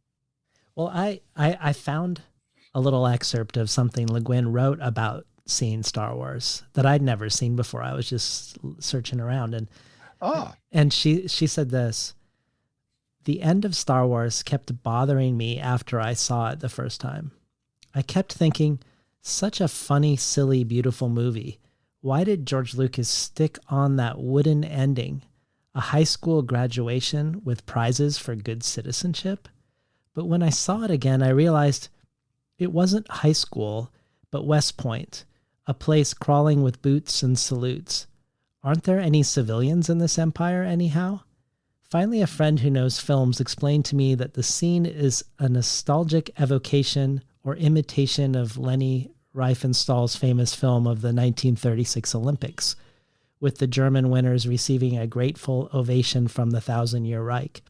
Well, I found a little excerpt of something Le Guin wrote about seeing Star Wars that I'd never seen before. I was just searching around, and she said this: the end of Star Wars kept bothering me after I saw it the first time. I kept thinking, such a funny, silly, beautiful movie. Why did George Lucas stick on that wooden ending? A high school graduation with prizes for good citizenship? But when I saw it again, I realized it wasn't high school, but West Point, a place crawling with boots and salutes. Aren't there any civilians in this empire anyhow? Finally, a friend who knows films explained to me that the scene is a nostalgic evocation or imitation of Leni Riefenstahl's famous film of the 1936 Olympics, with the German winners receiving a grateful ovation from the Thousand-Year Reich.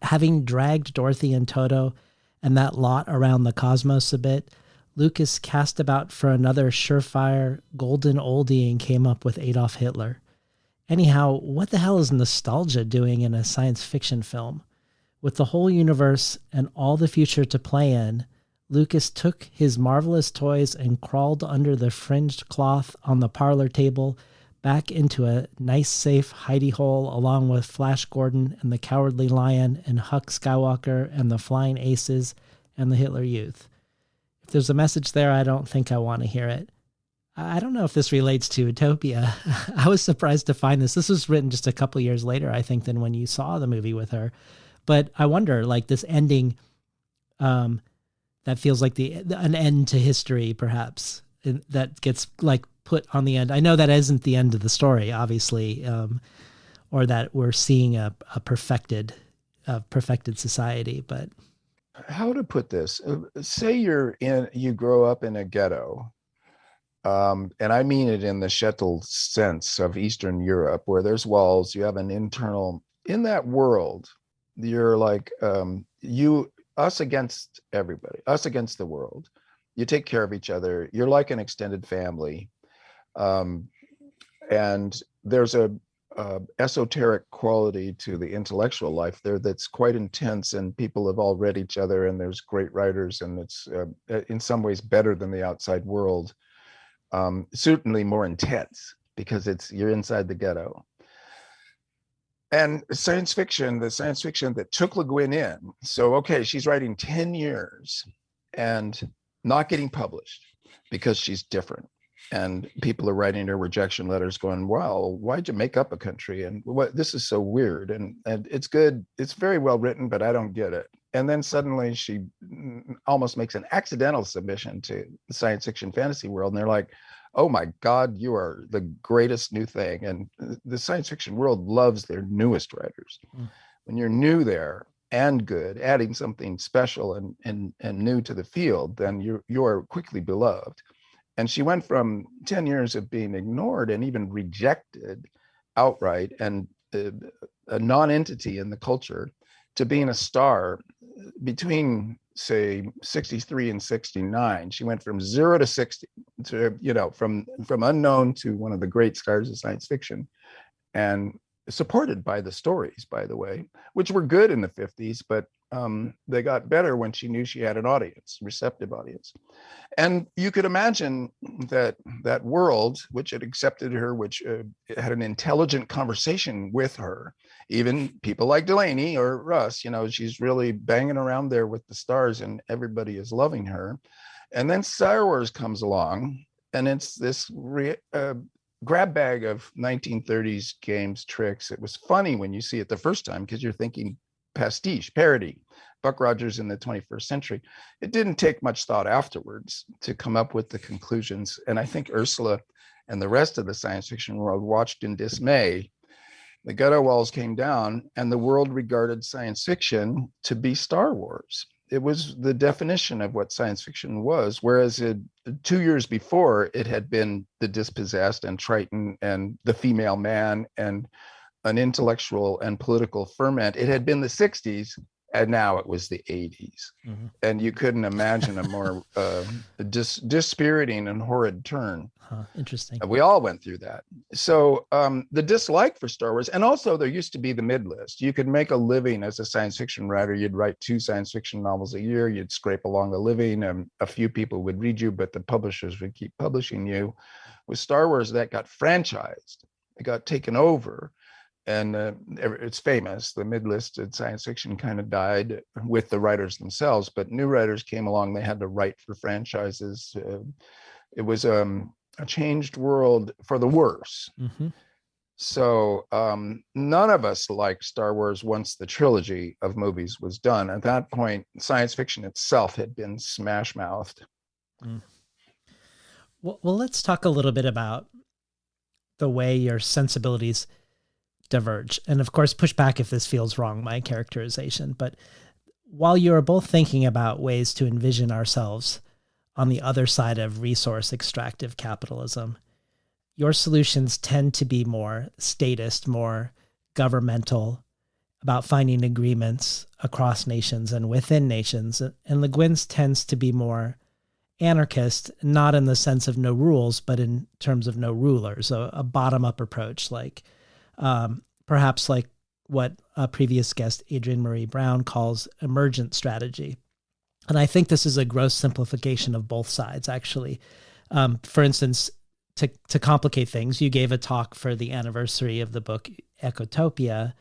Having dragged Dorothy and Toto and that lot around the cosmos a bit, Lucas cast about for another surefire golden oldie and came up with Adolf Hitler. Anyhow, what the hell is nostalgia doing in a science fiction film? With the whole universe and all the future to play in, Lucas took his marvelous toys and crawled under the fringed cloth on the parlor table back into a nice safe hidey hole along with Flash Gordon and the Cowardly Lion and Huck Skywalker and the Flying Aces and the Hitler Youth. If there's a message there, I don't think I want to hear it. I don't know if this relates to Utopia. I was surprised to find this. This was written just a couple years later, I think, than when you saw the movie with her. But I wonder, like this ending, that feels like an end to history, perhaps, that gets like put on the end. I know that isn't the end of the story, obviously, or that we're seeing a perfected society. But how to put this? Say you grow up in a ghetto, and I mean it in the shtetl sense of Eastern Europe, where there's walls. You have an internal in that world. You're like us against everybody, us against the world. You take care of each other. You're like an extended family. And there's a esoteric quality to the intellectual life there that's quite intense, and people have all read each other, and there's great writers, and it's in some ways better than the outside world. Certainly more intense because you're inside the ghetto. And the science fiction that took Le Guin in. So, okay, she's writing 10 years and not getting published because she's different. And people are writing her rejection letters going, well, why'd you make up a country? And this is so weird. And it's good. It's very well written, but I don't get it. And then suddenly she almost makes an accidental submission to the science fiction fantasy world. And they're like, oh my God, you are the greatest new thing. And the science fiction world loves their newest writers. When you're new there and good, adding something special and new to the field, then you are quickly beloved. And she went from 10 years of being ignored and even rejected outright and a non-entity in the culture to being a star between, say, 63 and 69. She went from 0 to 60 to, from unknown to one of the great stars of science fiction, and supported by the stories, by the way, which were good in the 50s, but they got better when she knew she had an audience, receptive audience. And you could imagine that world, which had accepted her, which had an intelligent conversation with her, even people like Delaney or Russ, she's really banging around there with the stars and everybody is loving her. And then Star Wars comes along, and it's this grab bag of 1930s games tricks. It was funny when you see it the first time because you're thinking pastiche, parody, Buck Rogers in the 21st century. It didn't take much thought afterwards to come up with the conclusions. And I think Ursula and the rest of the science fiction world watched in dismay. The ghetto walls came down, and the world regarded science fiction to be Star Wars. It was the definition of what science fiction was, whereas 2 years before, it had been the dispossessed and Triton and the female man and an intellectual and political ferment. It had been the 60s, and now it was the 80s. Mm-hmm. And you couldn't imagine a more dispiriting and horrid turn. Interesting. We all went through that. So the dislike for Star Wars, and also there used to be the mid-list. You could make a living as a science fiction writer. You'd write 2 science fiction novels a year. You'd scrape along a living, and a few people would read you, but the publishers would keep publishing you. With Star Wars, that got franchised. It got taken over. And it's famous. The mid-listed science fiction kind of died with the writers themselves, but new writers came along. They had to write for franchises. It was a changed world for the worse. Mm-hmm. So none of us liked Star Wars once the trilogy of movies was done. At that point, science fiction itself had been smash-mouthed. Mm. Well, let's talk a little bit about the way your sensibilities diverge. And of course, push back if this feels wrong, my characterization. But while you are both thinking about ways to envision ourselves on the other side of resource extractive capitalism, your solutions tend to be more statist, more governmental, about finding agreements across nations and within nations. And Le Guin's tends to be more anarchist, not in the sense of no rules, but in terms of no rulers, a bottom-up approach, like perhaps like what a previous guest, Adrienne Marie Brown, calls emergent strategy. And I think this is a gross simplification of both sides, actually. For instance, to complicate things, you gave a talk for the anniversary of the book Ecotopia,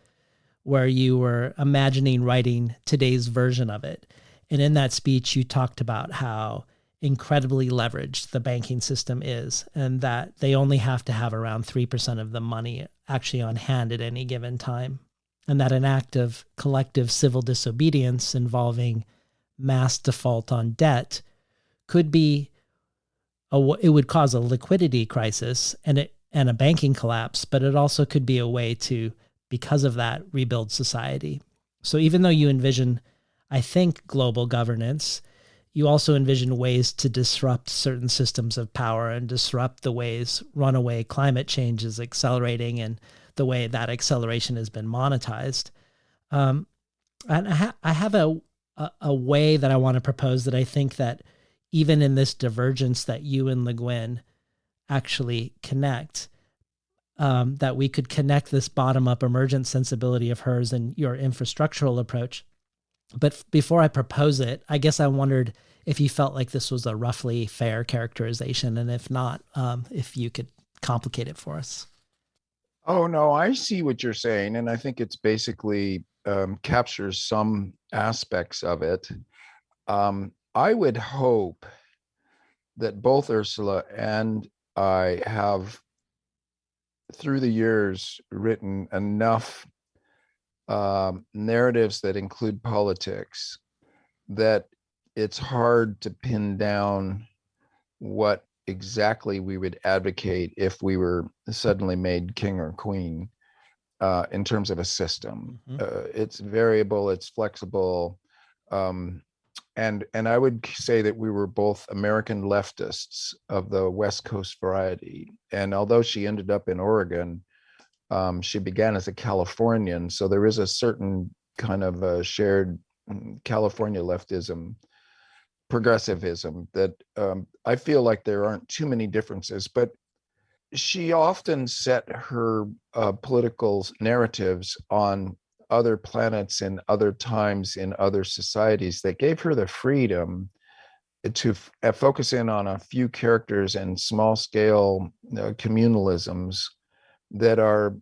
where you were imagining writing today's version of it. And in that speech, you talked about how incredibly leveraged the banking system is, and that they only have to have around 3% of the money actually on hand at any given time. And that an act of collective civil disobedience involving mass default on debt could be, it would cause a liquidity crisis and a banking collapse, but it also could be a way to, because of that, rebuild society. So even though you envision, I think, global governance, you also envision ways to disrupt certain systems of power and disrupt the ways runaway climate change is accelerating and the way that acceleration has been monetized. And I have a way that I want to propose that I think that even in this divergence that you and Le Guin actually connect, that we could connect this bottom-up emergent sensibility of hers and your infrastructural approach. But before I propose it, I guess I wondered if you felt like this was a roughly fair characterization, and if not, if you could complicate it for us. Oh, no, I see what you're saying, and I think it's basically captures some aspects of it. I would hope that both Ursula and I have, through the years, written enough narratives that include politics that it's hard to pin down what exactly we would advocate if we were suddenly made king or queen in terms of a system. Mm-hmm. It's variable, it's flexible. And I would say that we were both American leftists of the West Coast variety. And although she ended up in Oregon, she began as a Californian. So there is a certain kind of a shared California leftism, progressivism that I feel like there aren't too many differences, but she often set her political narratives on other planets in other times in other societies that gave her the freedom to focus in on a few characters and small scale communalisms that are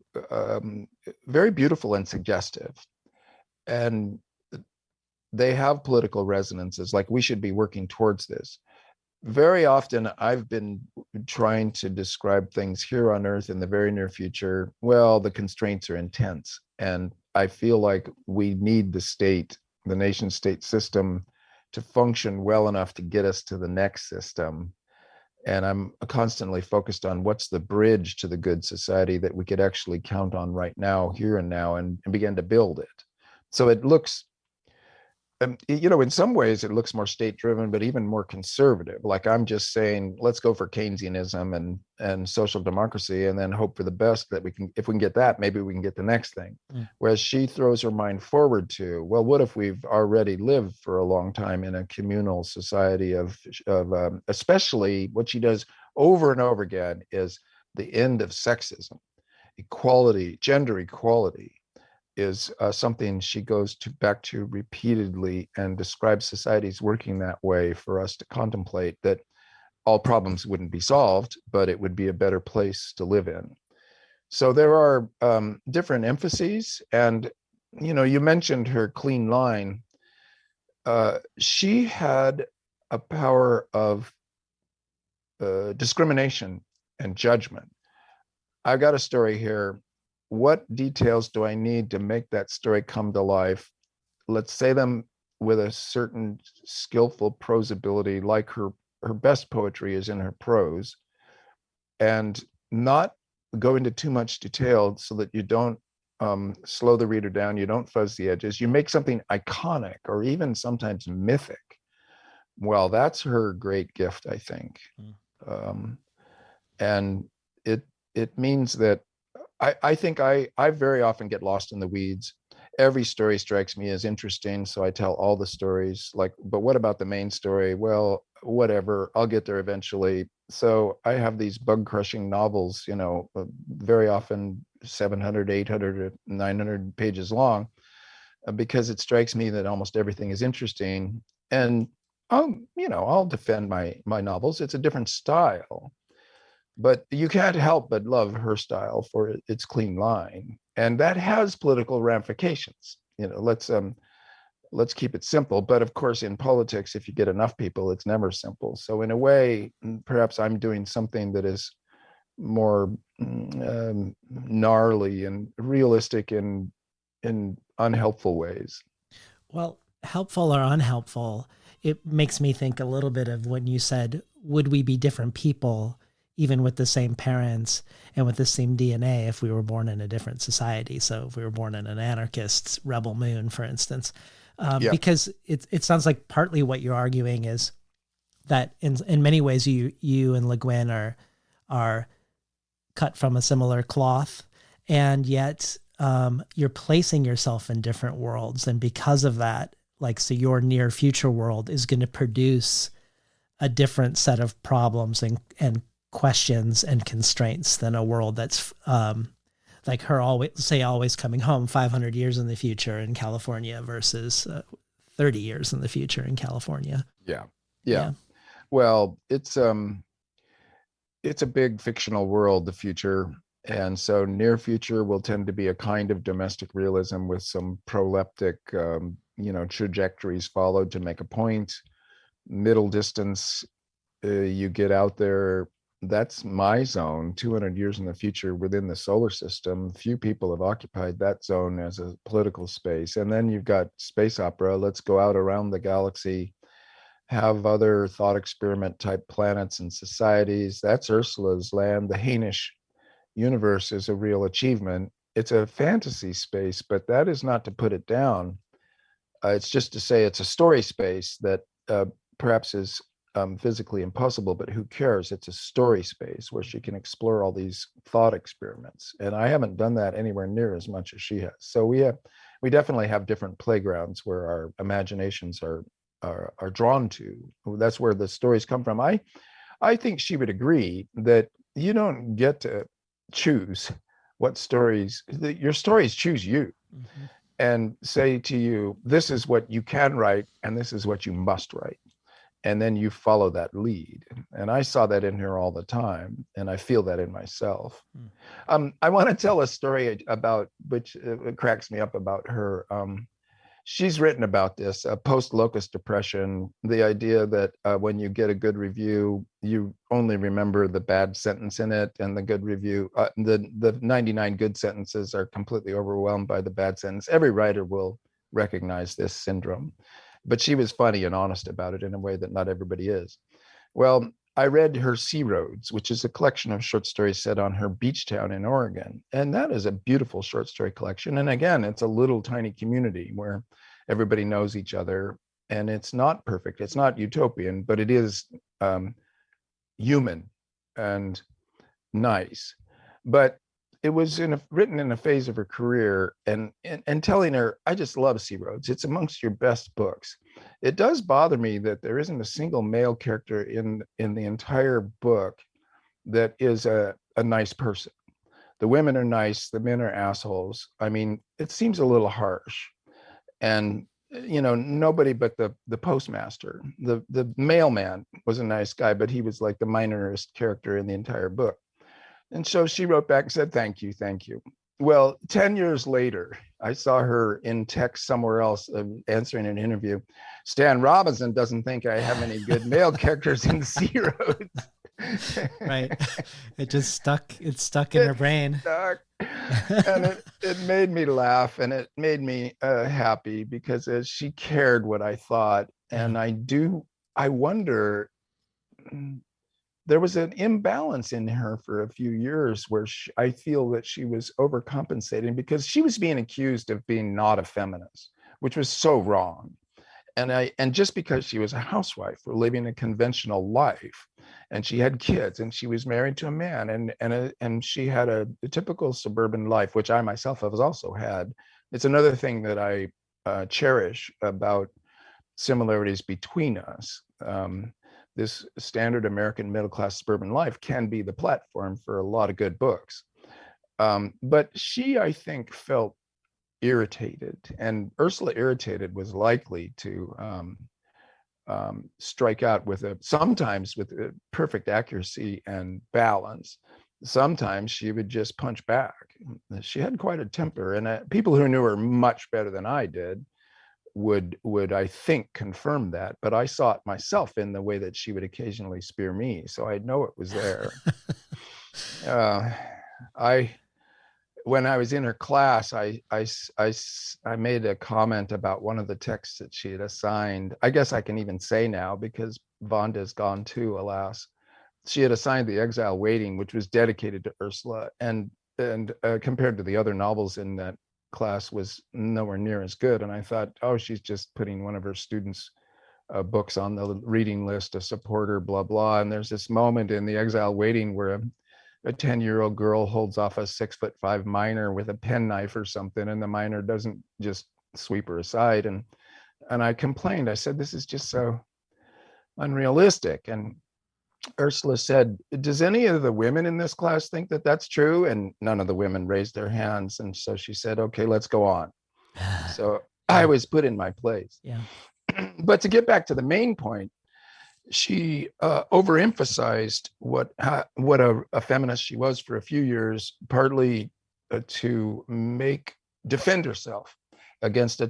very beautiful and suggestive. And they have political resonances, like we should be working towards this. Very often I've been trying to describe things here on Earth in the very near future. Well, the constraints are intense. And I feel like we need the state, the nation state system, to function well enough to get us to the next system. And I'm constantly focused on what's the bridge to the good society that we could actually count on right now, here and now, and begin to build it. So it looks, in some ways it looks more state driven, but even more conservative. Like I'm just saying, let's go for Keynesianism and social democracy, and then hope for the best that if we can get that, maybe we can get the next thing. Whereas she throws her mind forward to, well, what if we've already lived for a long time in a communal society of especially what she does over and over again is the end of sexism, equality, gender equality is something she goes back to repeatedly, and describes societies working that way for us to contemplate that all problems wouldn't be solved, but it would be a better place to live in. So there are different emphases. And, you mentioned her clean line. She had a power of discrimination and judgment. I've got a story here. What details do I need to make that story come to life? Let's say them with a certain skillful prose ability, like her best poetry is in her prose, and not go into too much detail so that you don't slow the reader down, you don't fuzz the edges, you make something iconic or even sometimes mythic. Well, that's her great gift, I think. And it means that I think I very often get lost in the weeds. Every story strikes me as interesting, so I tell all the stories. But what about the main story? Well, whatever, I'll get there eventually. So I have these bug-crushing novels, very often 700, 800, 900 pages long, because it strikes me that almost everything is interesting. And I'll defend my novels. It's a different style. But you can't help but love her style for its clean line, and that has political ramifications. Let's keep it simple. But of course, in politics, if you get enough people, it's never simple. So in a way, perhaps I'm doing something that is more gnarly and realistic in unhelpful ways. Well, helpful or unhelpful, it makes me think a little bit of when you said, would we be different people even with the same parents and with the same DNA if we were born in a different society? So if we were born in an anarchist rebel moon, for instance, because it sounds like partly what you're arguing is that in many ways you and Le Guin are cut from a similar cloth, and yet you're placing yourself in different worlds. And because of that, so your near future world is going to produce a different set of problems and questions and constraints than a world that's like her always coming home 500 years in the future in California versus 30 years in the future in California. Yeah. Well, it's a big fictional world, the future. And so near future will tend to be a kind of domestic realism with some proleptic, trajectories followed to make a point. Middle distance, you get out there. That's my zone. 200 years in the future within the solar system, few people have occupied that zone as a political space. And then you've got space opera. Let's go out around the galaxy, have other thought experiment type planets and societies. That's Ursula's land. The Hainish universe is a real achievement. It's a fantasy space, but that is not to put it down. It's just to say it's a story space that perhaps is physically impossible, but who cares? It's a story space where she can explore all these thought experiments. And I haven't done that anywhere near as much as she has. So we definitely have different playgrounds where our imaginations are drawn to. That's where the stories come from. I think she would agree that you don't get to choose what stories, your stories choose you. Mm-hmm. And say to you, this is what you can write and this is what you must write. And then you follow that lead. And I saw that in her all the time, and I feel that in myself. I want to tell a story about, which cracks me up about her. She's written about this, post-locus depression, the idea that when you get a good review, you only remember the bad sentence in it, and the good review, the 99 good sentences are completely overwhelmed by the bad sentence. Every writer will recognize this syndrome. But she was funny and honest about it in a way that not everybody is. Well, I read her Sea Roads, which is a collection of short stories set on her beach town in Oregon. And that is a beautiful short story collection. And again, it's a little tiny community where everybody knows each other. And it's not perfect. It's not utopian, but it is human and nice. But it was written in a phase of her career, and telling her, I just love Sea Roads. It's amongst your best books. It does bother me that there isn't a single male character in the entire book that is a nice person. The women are nice, the men are assholes. I mean, it seems a little harsh. And nobody but the postmaster, the mailman was a nice guy, but he was like the minorest character in the entire book. And so she wrote back and said, thank you. Well, 10 years later, I saw her in text somewhere else answering an interview. Stan Robinson doesn't think I have any good male characters in Sea Roads. Right. It just stuck. It stuck in her brain. Stuck. And it made me laugh, and it made me happy, because she cared what I thought. And I wonder, there was an imbalance in her for a few years where I feel that she was overcompensating, because she was being accused of being not a feminist, which was so wrong. And just because she was a housewife or living a conventional life, and she had kids, and she was married to a man, and she had a typical suburban life, which I myself have also had. It's another thing that I cherish about similarities between us. This standard American middle-class suburban life can be the platform for a lot of good books. But she, I think, felt irritated, and Ursula irritated was likely to strike out sometimes with a perfect accuracy and balance. Sometimes she would just punch back. She had quite a temper, and people who knew her much better than I did would I think confirm that, but I saw it myself in the way that she would occasionally spear me, so I know it was there. When I was in her class, I made a comment about one of the texts that she had assigned. I guess I can even say now, because Vonda's gone too, alas. She had assigned The Exile Waiting, which was dedicated to Ursula, and compared to the other novels in that class, was nowhere near as good. And I thought, oh, she's just putting one of her students' books on the reading list to support her, blah, blah. And there's this moment in The Exile Waiting where a 10-year-old girl holds off a 6'5" miner with a penknife or something, and the miner doesn't just sweep her aside. And I complained. I said, this is just so unrealistic. And Ursula said, does any of the women in this class think that that's true? And none of the women raised their hands. And so she said, okay, let's go on. So I was put in my place. Yeah. But to get back to the main point, she overemphasized what a feminist she was for a few years, partly to defend herself against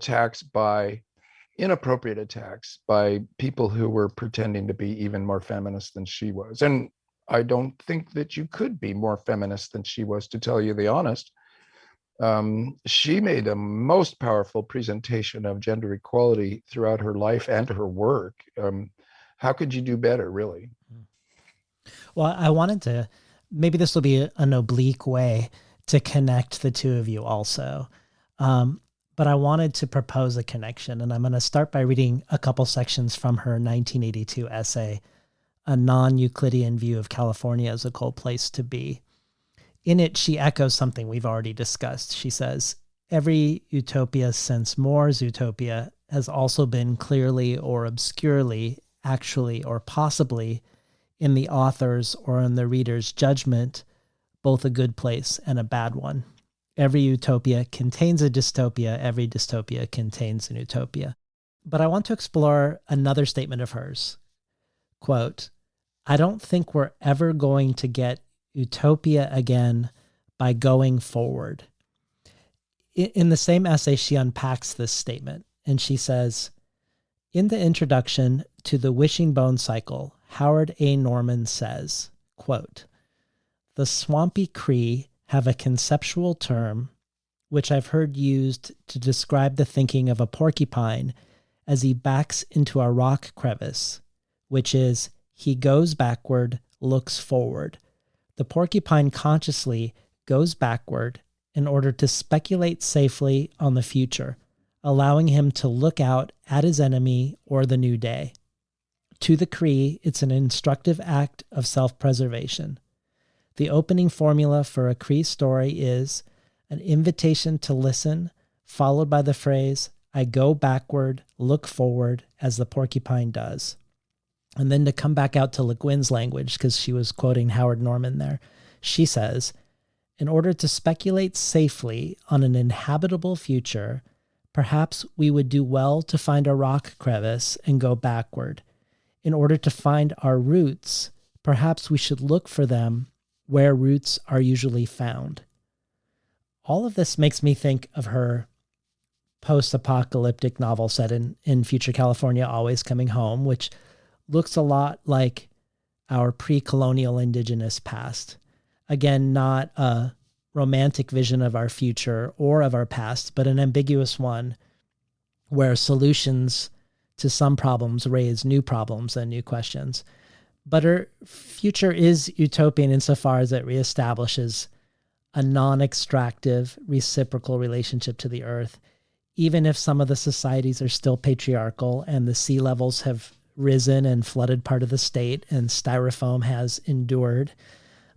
inappropriate attacks by people who were pretending to be even more feminist than she was. And I don't think that you could be more feminist than she was, to tell you the honest. She made a most powerful presentation of gender equality throughout her life and her work. How could you do better, really? Well, I wanted to, maybe this will be an oblique way to connect the two of you also. But I wanted to propose a connection, and I'm going to start by reading a couple sections from her 1982 essay, A Non-Euclidean View of California as a Cold Place to Be. In it, she echoes something we've already discussed. She says, every utopia since More's Utopia has also been clearly or obscurely, actually or possibly, in the author's or in the reader's judgment, both a good place and a bad one. Every utopia contains a dystopia. Every dystopia contains an utopia. But I want to explore another statement of hers. Quote, I don't think we're ever going to get utopia again by going forward. In the same essay, she unpacks this statement, and she says, in the introduction to the Wishing Bone Cycle, Howard A. Norman says, quote, the swampy Cree have a conceptual term which I've heard used to describe the thinking of a porcupine as he backs into a rock crevice, which is He goes backward, looks forward. The porcupine consciously goes backward in order to speculate safely on the future, allowing him to look out at his enemy or the new day. To the Cree, it's an instructive act of self-preservation. The opening formula for a Cree story is an invitation to listen, followed by the phrase, I go backward, look forward, as the porcupine does. And then to come back out to Le Guin's language, because she was quoting Howard Norman there, she says, in order to speculate safely on an inhabitable future, perhaps we would do well to find a rock crevice and go backward. In order to find our roots, perhaps we should look for them where roots are usually found. All of this makes me think of her post-apocalyptic novel set in future California, Always Coming Home, which looks a lot like our pre-colonial indigenous past. Again, not a romantic vision of our future or of our past, but an ambiguous one where solutions to some problems raise new problems and new questions. But her future is utopian insofar as it reestablishes a non-extractive, reciprocal relationship to the earth, even if some of the societies are still patriarchal and the sea levels have risen and flooded part of the state and styrofoam has endured.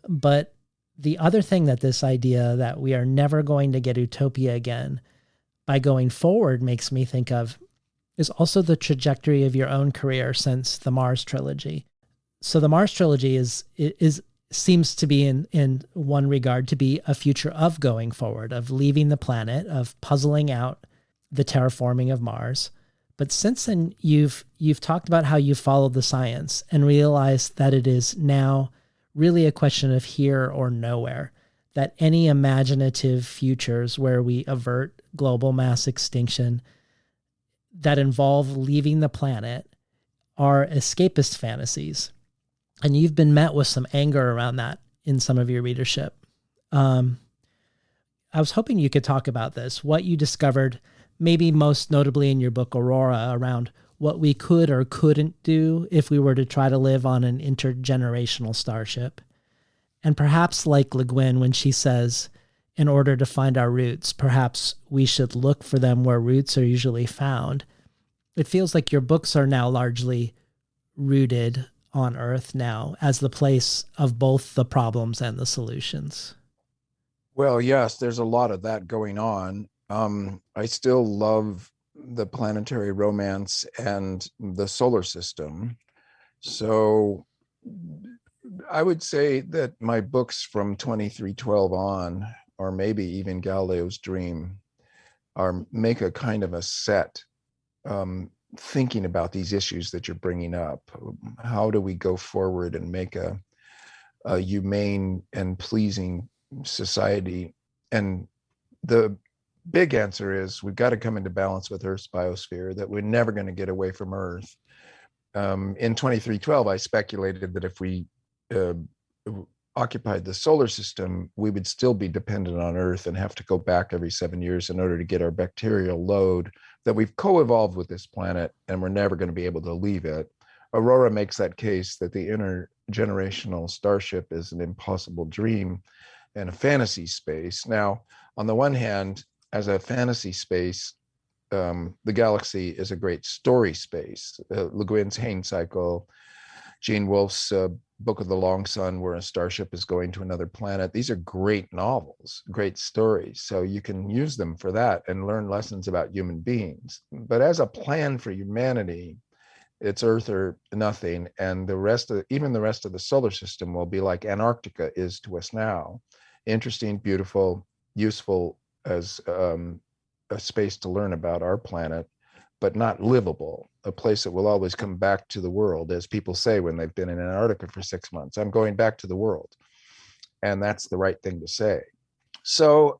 But the other thing that this idea that we are never going to get utopia again by going forward makes me think of is also the trajectory of your own career since the Mars trilogy. So the Mars trilogy seems to be in one regard to be a future of going forward, of leaving the planet, of puzzling out the terraforming of Mars. But since then, you've talked about how you followed the science and realized that it is now really a question of here or nowhere, that any imaginative futures where we avert global mass extinction that involve leaving the planet are escapist fantasies. And you've been met with some anger around that in some of your readership. I was hoping you could talk about this, what you discovered, maybe most notably in your book, Aurora, around what we could or couldn't do if we were to try to live on an intergenerational starship. And perhaps like Le Guin, when she says, in order to find our roots, perhaps we should look for them where roots are usually found. It feels like your books are now largely rooted on Earth now as the place of both the problems and the solutions. Well, yes, there's a lot of that going on. I still love the planetary romance and the solar system. So I would say that my books from 2312 on, or maybe even Galileo's Dream, make a kind of a set thinking about these issues that you're bringing up. How do we go forward and make a humane and pleasing society? And the big answer is we've got to come into balance with Earth's biosphere, that we're never going to get away from Earth. In 2312, I speculated that if we occupied the solar system, we would still be dependent on Earth and have to go back every 7 years in order to get our bacterial load, that we've co-evolved with this planet and we're never going to be able to leave it. Aurora makes that case that the intergenerational starship is an impossible dream and a fantasy space. Now, on the one hand, as a fantasy space, the galaxy is a great story space. Le Guin's Hain Cycle, Gene Wolfe's Book of the Long Sun, where a starship is going to another planet. These are great novels, great stories. So you can use them for that and learn lessons about human beings. But as a plan for humanity, it's Earth or nothing. And the rest of the solar system will be like Antarctica is to us now. Interesting, beautiful, useful as a space to learn about our planet, but not livable, a place that will always come back to the world, as people say when they've been in Antarctica for 6 months. I'm going back to the world. And that's the right thing to say. So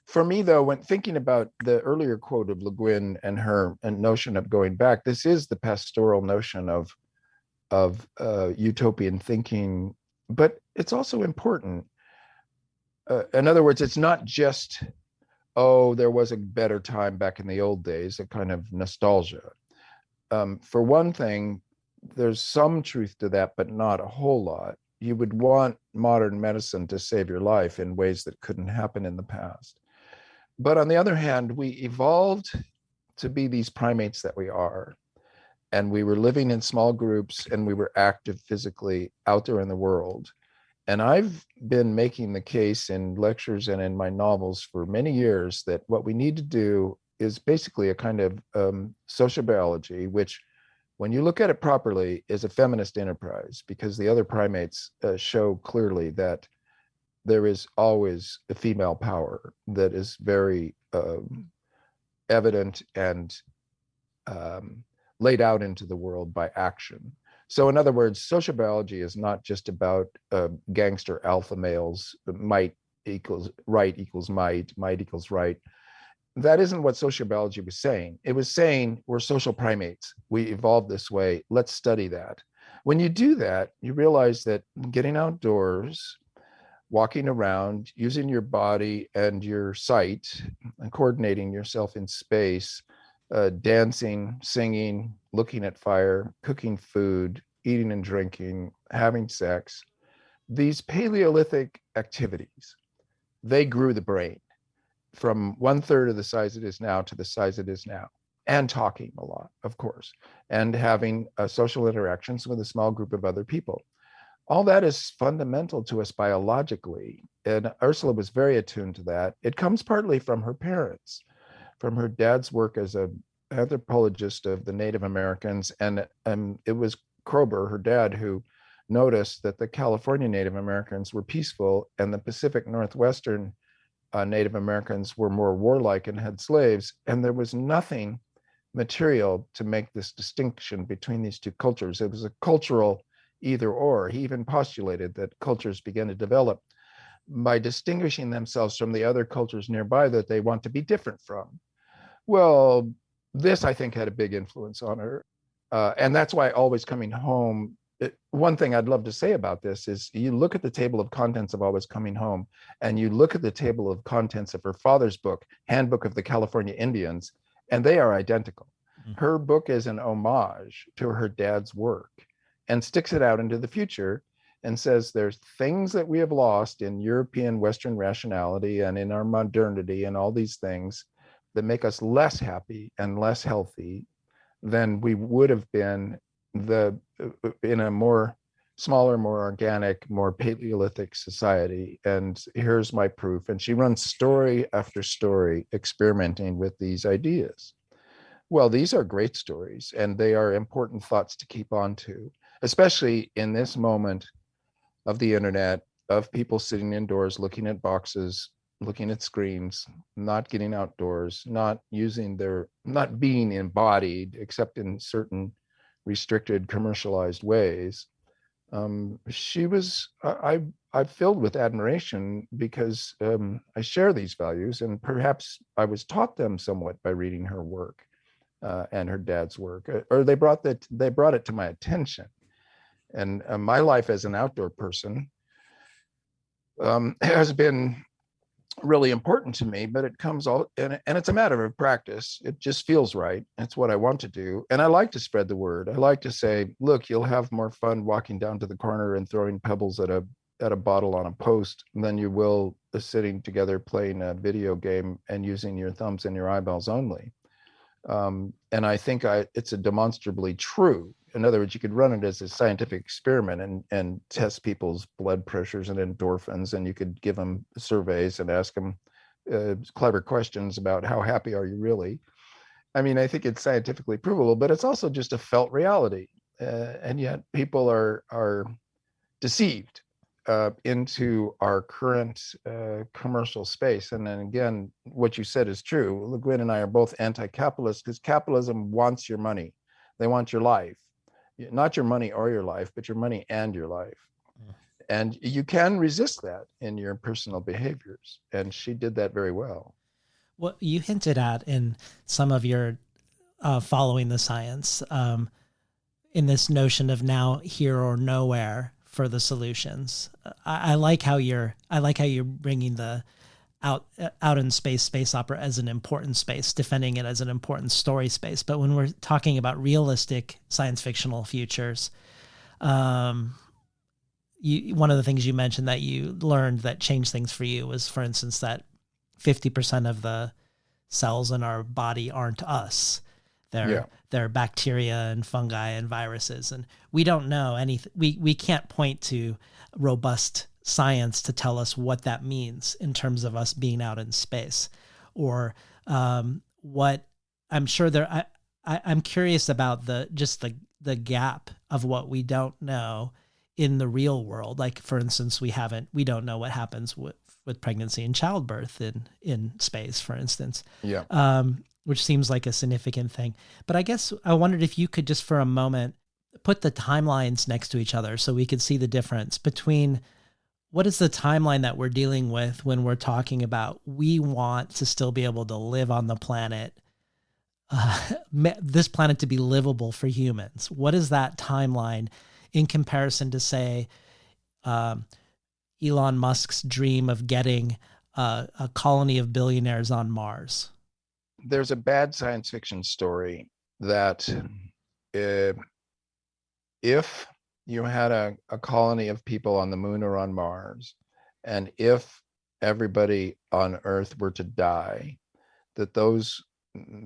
for me, though, when thinking about the earlier quote of Le Guin and her notion of going back, this is the pastoral notion of utopian thinking, but it's also important. In other words, it's not just, oh, there was a better time back in the old days, a kind of nostalgia. For one thing, there's some truth to that, but not a whole lot. You would want modern medicine to save your life in ways that couldn't happen in the past. But on the other hand, we evolved to be these primates that we are. And we were living in small groups and we were active physically out there in the world. And I've been making the case in lectures and in my novels for many years that what we need to do is basically a kind of social biology, which, when you look at it properly, is a feminist enterprise, because the other primates show clearly that there is always a female power that is very evident and laid out into the world by action. So in other words, social biology is not just about gangster alpha males, might equals right equals might equals right. That isn't what social biology was saying. It was saying we're social primates. We evolved this way. Let's study that. When you do that, you realize that getting outdoors, walking around, using your body and your sight, and coordinating yourself in space, dancing, singing, looking at fire, cooking food, eating and drinking, having sex, these Paleolithic activities, they grew the brain from 1/3 of the size it is now to the size it is now, and talking a lot, of course, and having social interactions with a small group of other people. All that is fundamental to us biologically, and Ursula was very attuned to that. It comes partly from her parents, from her dad's work as an anthropologist of the Native Americans, and it was Kroeber, her dad, who noticed that the California Native Americans were peaceful and the Pacific Northwestern Native Americans were more warlike and had slaves, and there was nothing material to make this distinction between these two cultures. It was a cultural either or. He even postulated that cultures began to develop by distinguishing themselves from the other cultures nearby that they want to be different from. Well, this, I think, had a big influence on her. And that's why Always Coming Home, one thing I'd love to say about this is you look at the table of contents of Always Coming Home, and you look at the table of contents of her father's book, Handbook of the California Indians, and they are identical. Her book is an homage to her dad's work and sticks it out into the future and says there's things that we have lost in European Western rationality and in our modernity and all these things that make us less happy and less healthy than we would have been in a more smaller, more organic, more Paleolithic society. And here's my proof. And she runs story after story experimenting with these ideas. Well, these are great stories, and they are important thoughts to keep on to, especially in this moment of the internet, of people sitting indoors, looking at boxes, looking at screens, not getting outdoors, not being embodied, except in certain restricted, commercialized ways. I'm filled with admiration because I share these values, and perhaps I was taught them somewhat by reading her work and her dad's work, or they brought it to my attention. And my life as an outdoor person has been really important to me, but it comes all, and it's a matter of practice. It just feels right. It's what I want to do. And I like to spread the word. I like to say, look, you'll have more fun walking down to the corner and throwing pebbles at a bottle on a post than you will sitting together playing a video game and using your thumbs and your eyeballs only. And I think it's a demonstrably true. In other words, you could run it as a scientific experiment and test people's blood pressures and endorphins, and you could give them surveys and ask them clever questions about how happy are you really. I mean, I think it's scientifically provable, but it's also just a felt reality. And yet people are deceived into our current commercial space. And then again, what you said is true. Guin and I are both anti-capitalist because capitalism wants your money. They want your life. Not your money or your life, but your money and your life. And you can resist that in your personal behaviors. And she did that very well. What you hinted at in some of your following the science, in this notion of now here or nowhere for the solutions. I like how you're bringing the out in space opera as an important space, defending it as an important story space. But when we're talking about realistic science fictional futures, one of the things you mentioned that you learned that changed things for you was, for instance, that 50% of the cells in our body aren't us. They're bacteria and fungi and viruses, and we don't know anything. We can't point to robust science to tell us what that means in terms of us being out in space, or what I'm sure there. I'm curious about the gap of what we don't know in the real world. Like, for instance, we don't know what happens with pregnancy and childbirth in space, for instance. Yeah. Which seems like a significant thing. But I guess I wondered if you could just for a moment put the timelines next to each other so we could see the difference between what is the timeline that we're dealing with when we're talking about we want to still be able to live on the planet, this planet to be livable for humans. What is that timeline in comparison to, say, Elon Musk's dream of getting a colony of billionaires on Mars? There's a bad science fiction story that if you had a colony of people on the moon or on Mars, and if everybody on Earth were to die, that those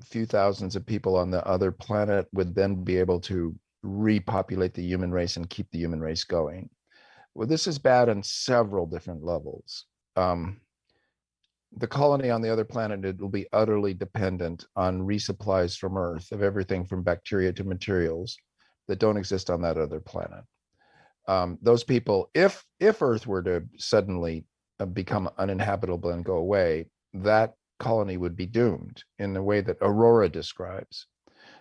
few thousands of people on the other planet would then be able to repopulate the human race and keep the human race going. Well, this is bad on several different levels. The colony on the other planet, it will be utterly dependent on resupplies from Earth of everything from bacteria to materials that don't exist on that other planet. Those people, if Earth were to suddenly become uninhabitable and go away, that colony would be doomed in the way that Aurora describes.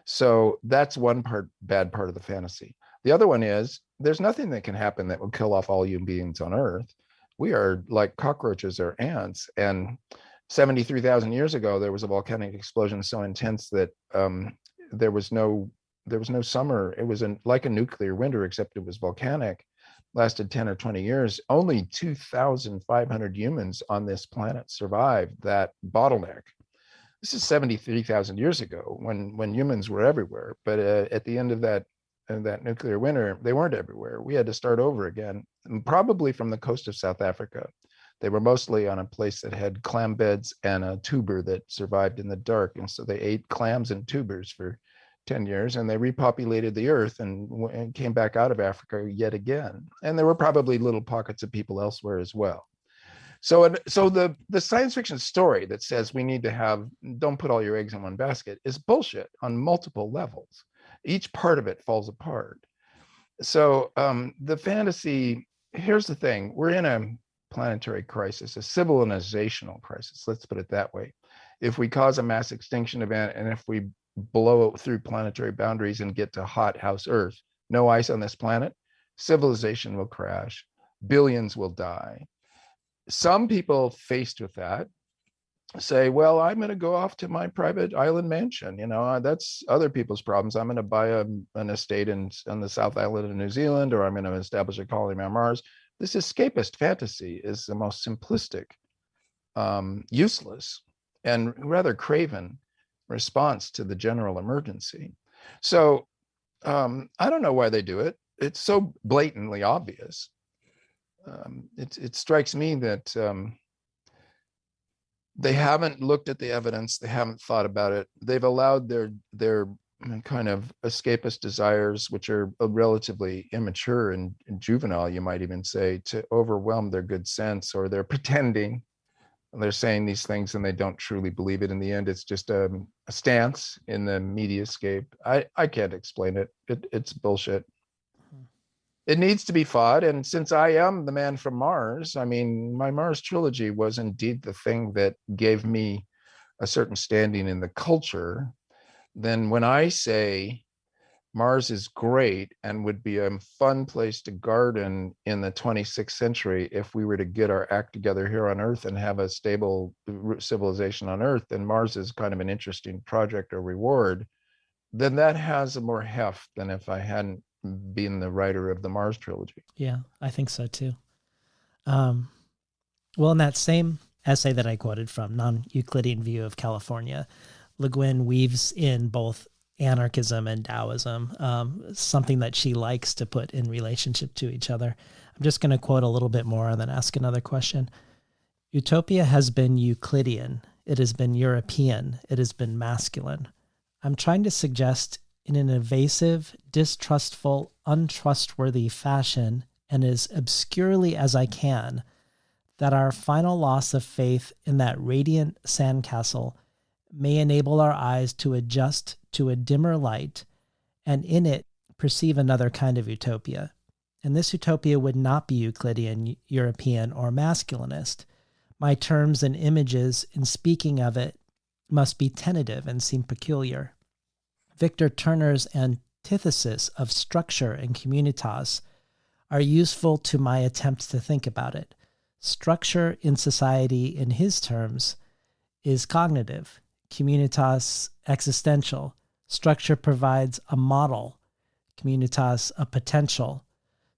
So that's one bad part of the fantasy. The other one is there's nothing that can happen that will kill off all human beings on Earth. We are like cockroaches or ants. And 73,000 years ago, there was a volcanic explosion so intense that there was no summer. It was like a nuclear winter, except it was volcanic, lasted 10 or 20 years. Only 2,500 humans on this planet survived that bottleneck. This is 73,000 years ago when humans were everywhere. But at the end of that nuclear winter, they weren't everywhere. We had to start over again, and probably from the coast of South Africa. They were mostly on a place that had clam beds and a tuber that survived in the dark. And so they ate clams and tubers for 10 years, and they repopulated the earth and came back out of Africa yet again. And there were probably little pockets of people elsewhere as well. So the science fiction story that says we need to don't put all your eggs in one basket is bullshit on multiple levels. Each part of it falls apart. So the fantasy, here's the thing, we're in a planetary crisis, a civilizational crisis, let's put it that way. If we cause a mass extinction event, and if we blow it through planetary boundaries and get to hot house Earth, no ice on this planet, civilization will crash, billions will die. Some people faced with that say, well, I'm going to go off to my private island mansion. That's other people's problems. I'm going to buy an estate on the South Island of New Zealand, or I'm going to establish a colony on Mars. This escapist fantasy is the most simplistic, useless, and rather craven response to the general emergency. So I don't know why they do it. It's so blatantly obvious. It strikes me that they haven't looked at the evidence. They haven't thought about it. They've allowed their kind of escapist desires, which are relatively immature and juvenile, you might even say, to overwhelm their good sense, or they're pretending. They're saying these things and they don't truly believe it. In the end, it's just a stance in the mediascape. I can't explain it. It's bullshit. It needs to be fought. And since I am the man from Mars, I mean, my Mars trilogy was indeed the thing that gave me a certain standing in the culture. Then when I say Mars is great and would be a fun place to garden in the 26th century if we were to get our act together here on Earth and have a stable civilization on Earth, then Mars is kind of an interesting project or reward, then that has a more heft than if I hadn't been the writer of the Mars trilogy. Yeah, I think so too. Well, in that same essay that I quoted from, Non-Euclidean View of California, Le Guin weaves in both anarchism and Taoism, something that she likes to put in relationship to each other. I'm just going to quote a little bit more and then ask another question. Utopia has been Euclidean. It has been European. It has been masculine. I'm trying to suggest in an evasive, distrustful, untrustworthy fashion, and as obscurely as I can, that our final loss of faith in that radiant sandcastle may enable our eyes to adjust to a dimmer light, and in it perceive another kind of utopia. And this utopia would not be Euclidean, European, or masculinist. My terms and images in speaking of it must be tentative and seem peculiar. Victor Turner's antithesis of structure and communitas are useful to my attempts to think about it. Structure in society, in his terms, is cognitive, communitas existential. Structure provides a model, communitas a potential.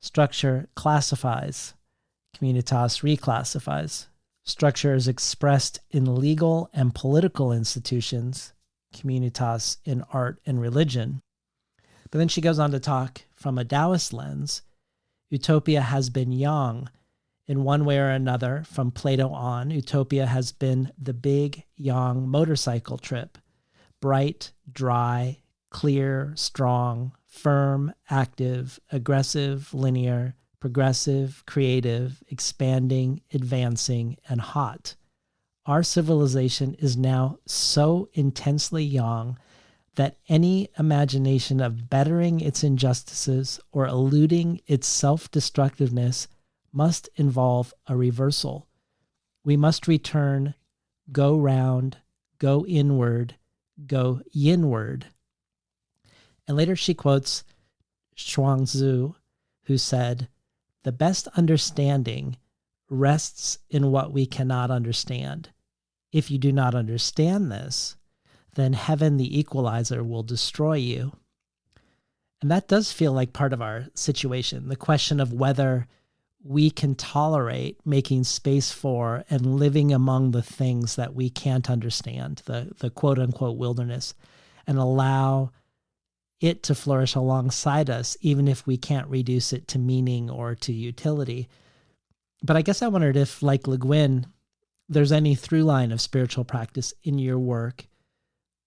Structure classifies, communitas reclassifies. Structure is expressed in legal and political institutions, communitas in art and religion. But then she goes on to talk from a Taoist lens. Utopia has been yang. In one way or another, from Plato on, utopia has been the big yang motorcycle trip. Bright, dry, clear, strong, firm, active, aggressive, linear, progressive, creative, expanding, advancing, and hot. Our civilization is now so intensely yang that any imagination of bettering its injustices or eluding its self-destructiveness must involve a reversal. We must return, go round, go inward, go yinward. And later she quotes Zhuangzi, who said, "The best understanding rests in what we cannot understand. If you do not understand this, then heaven the equalizer will destroy you." And that does feel like part of our situation, the question of whether we can tolerate making space for and living among the things that we can't understand, the quote-unquote wilderness, and allow it to flourish alongside us, even if we can't reduce it to meaning or to utility. But I guess I wondered if, like Le Guin, there's any through line of spiritual practice in your work.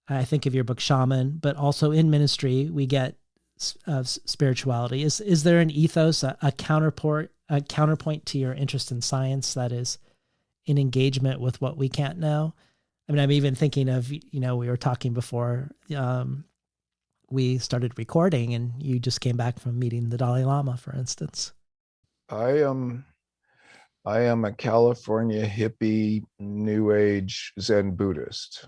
I think of your book Shaman, but also in ministry, we get spirituality. Is there an ethos, a counterpoint to your interest in science that is in engagement with what we can't know? I mean, I'm even thinking of, we were talking before we started recording, and you just came back from meeting the Dalai Lama, for instance. I am a California hippie, New Age Zen Buddhist.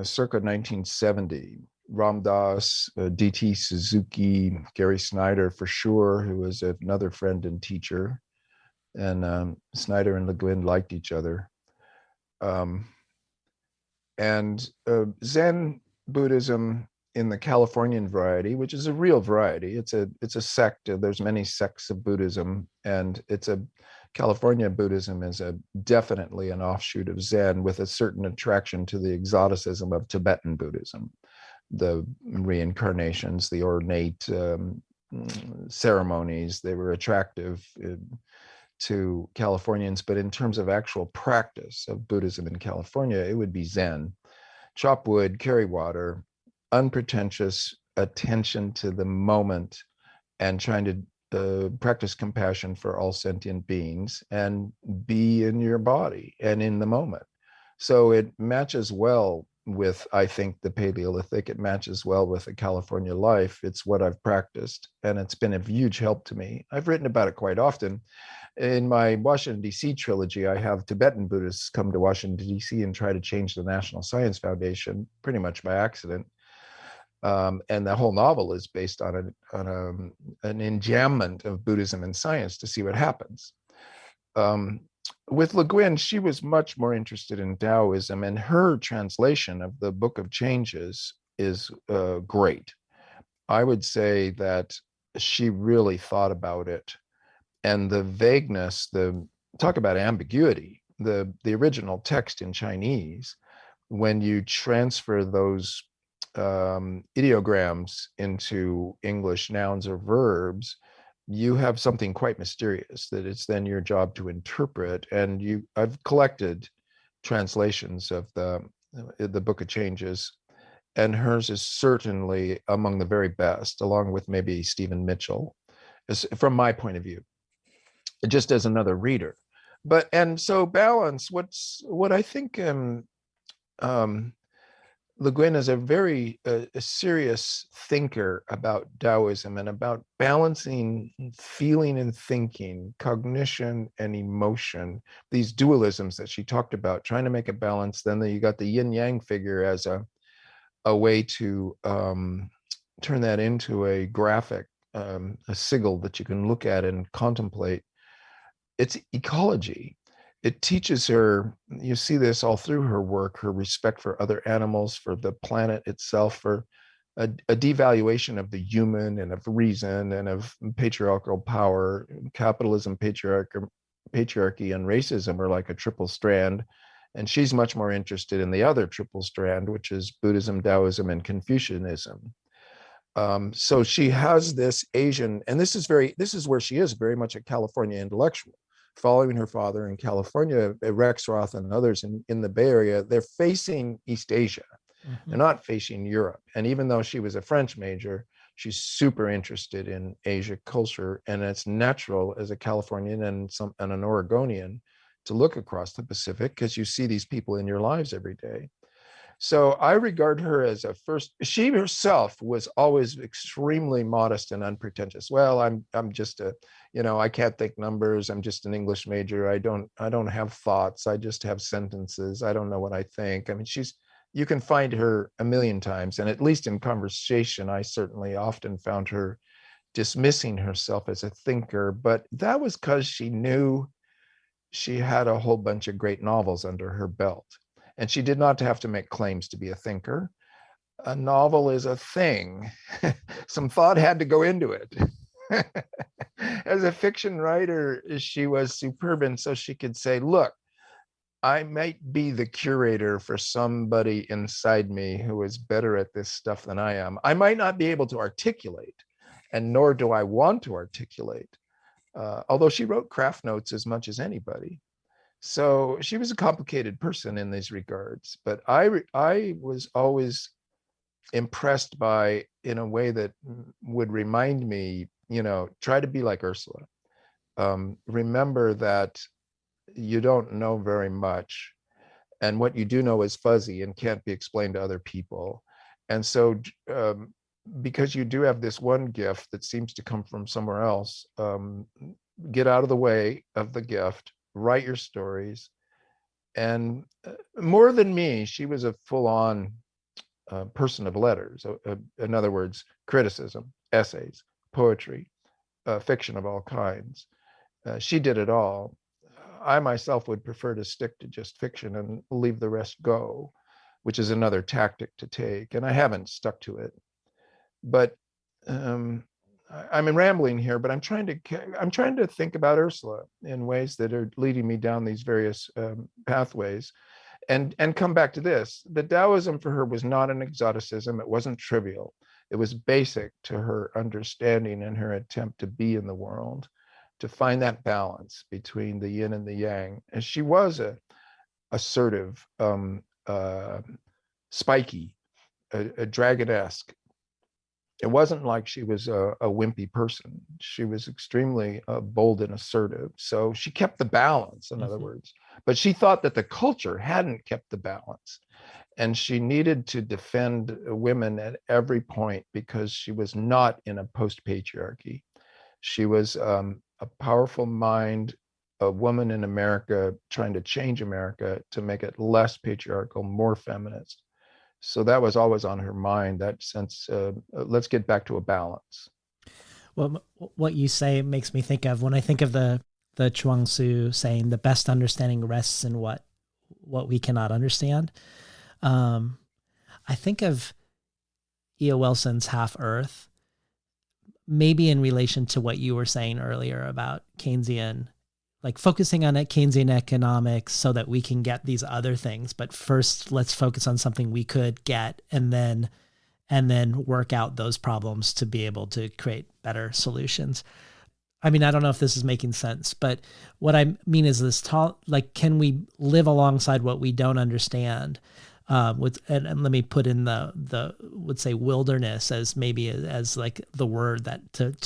Circa 1970, Ram Dass, D.T. Suzuki, Gary Snyder for sure, who was another friend and teacher, and Snyder and Le Guin liked each other. And Zen Buddhism in the Californian variety, which is a real variety, it's a sect. There's many sects of Buddhism, and California Buddhism is definitely an offshoot of Zen, with a certain attraction to the exoticism of Tibetan Buddhism, the reincarnations, the ornate ceremonies. They were attractive to Californians, but in terms of actual practice of Buddhism in California, it would be Zen. Chop wood, carry water, unpretentious attention to the moment, and trying to practice compassion for all sentient beings and be in your body and in the moment. So it matches well with, I think, the Paleolithic. It matches well with the California life. It's what I've practiced, and it's been a huge help to me. I've written about it quite often. In my Washington, D.C. trilogy, I have Tibetan Buddhists come to Washington, D.C. and try to change the National Science Foundation, pretty much by accident. And the whole novel is based on an enjambment of Buddhism and science to see what happens. With Le Guin, she was much more interested in Taoism, and her translation of the Book of Changes is great. I would say that she really thought about it, and the vagueness, talk about ambiguity. the original text in Chinese, when you transfer those ideograms into English nouns or verbs, you have something quite mysterious that it's then your job to interpret. And I've collected translations of the Book of Changes, and hers is certainly among the very best, along with maybe Stephen Mitchell, from my point of view, just as another reader. And so balance, what I think Le Guin is a very a serious thinker about Taoism and about balancing feeling and thinking, cognition and emotion, these dualisms that she talked about, trying to make a balance. Then you got the yin yang figure as a way to turn that into a graphic, a sigil that you can look at and contemplate. It's ecology. It teaches her, you see this all through her work, her respect for other animals, for the planet itself, for a devaluation of the human and of reason and of patriarchal power. Capitalism, patriarchy, and racism are like a triple strand. And she's much more interested in the other triple strand, which is Buddhism, Taoism, and Confucianism. So she has this Asian, and this is where she is very much a California intellectual. Following her father in California, Rexroth and others in the Bay Area, they're facing East Asia. Mm-hmm. They're not facing Europe. And even though she was a French major, she's super interested in Asia culture. And it's natural as a Californian and an Oregonian to look across the Pacific, because you see these people in your lives every day. So I regard her as she herself was always extremely modest and unpretentious. Well, I'm just I can't think numbers. I'm just an English major. I don't have thoughts. I just have sentences. I don't know what I think. I mean, you can find her a million times. And at least in conversation, I certainly often found her dismissing herself as a thinker, but that was because she knew she had a whole bunch of great novels under her belt. And she did not have to make claims to be a thinker. A novel is a thing. Some thought had to go into it. As a fiction writer, she was superb. And so she could say, look, I might be the curator for somebody inside me who is better at this stuff than I am. I might not be able to articulate, and nor do I want to articulate, although she wrote craft notes as much as anybody. So she was a complicated person in these regards, but I was always impressed by, in a way that would remind me, try to be like Ursula. Remember that you don't know very much, and what you do know is fuzzy and can't be explained to other people. And so because you do have this one gift that seems to come from somewhere else, get out of the way of the gift, write your stories. And more than me, she was a full-on person of letters. In other words, criticism, essays, poetry, fiction of all kinds. She did it all. I myself would prefer to stick to just fiction and leave the rest go, which is another tactic to take. And I haven't stuck to it. But I'm rambling here, but I'm trying to think about Ursula in ways that are leading me down these various pathways, and come back to this. The Taoism for her was not an exoticism. It wasn't trivial. It was basic to her understanding and her attempt to be in the world, to find that balance between the yin and the yang. And she was a assertive, spiky, a dragon-esque. It wasn't like she was a wimpy person. She was extremely bold and assertive. So she kept the balance, in other words. But she thought that the culture hadn't kept the balance. And she needed to defend women at every point, because she was not in a post-patriarchy. She was a powerful mind, a woman in America trying to change America to make it less patriarchal, more feminist. So that was always on her mind, that sense, let's get back to a balance. Well, what you say makes me think of, when I think of the Chuang Tzu saying, the best understanding rests in what we cannot understand. I think of E.O. Wilson's Half Earth, maybe in relation to what you were saying earlier about Keynesian like focusing on Keynesian economics so that we can get these other things. But first, let's focus on something we could get, and then work out those problems to be able to create better solutions. I mean, I don't know if this is making sense, but what I mean is this like, can we live alongside what we don't understand? And let me put in the would say wilderness as maybe as like the word that to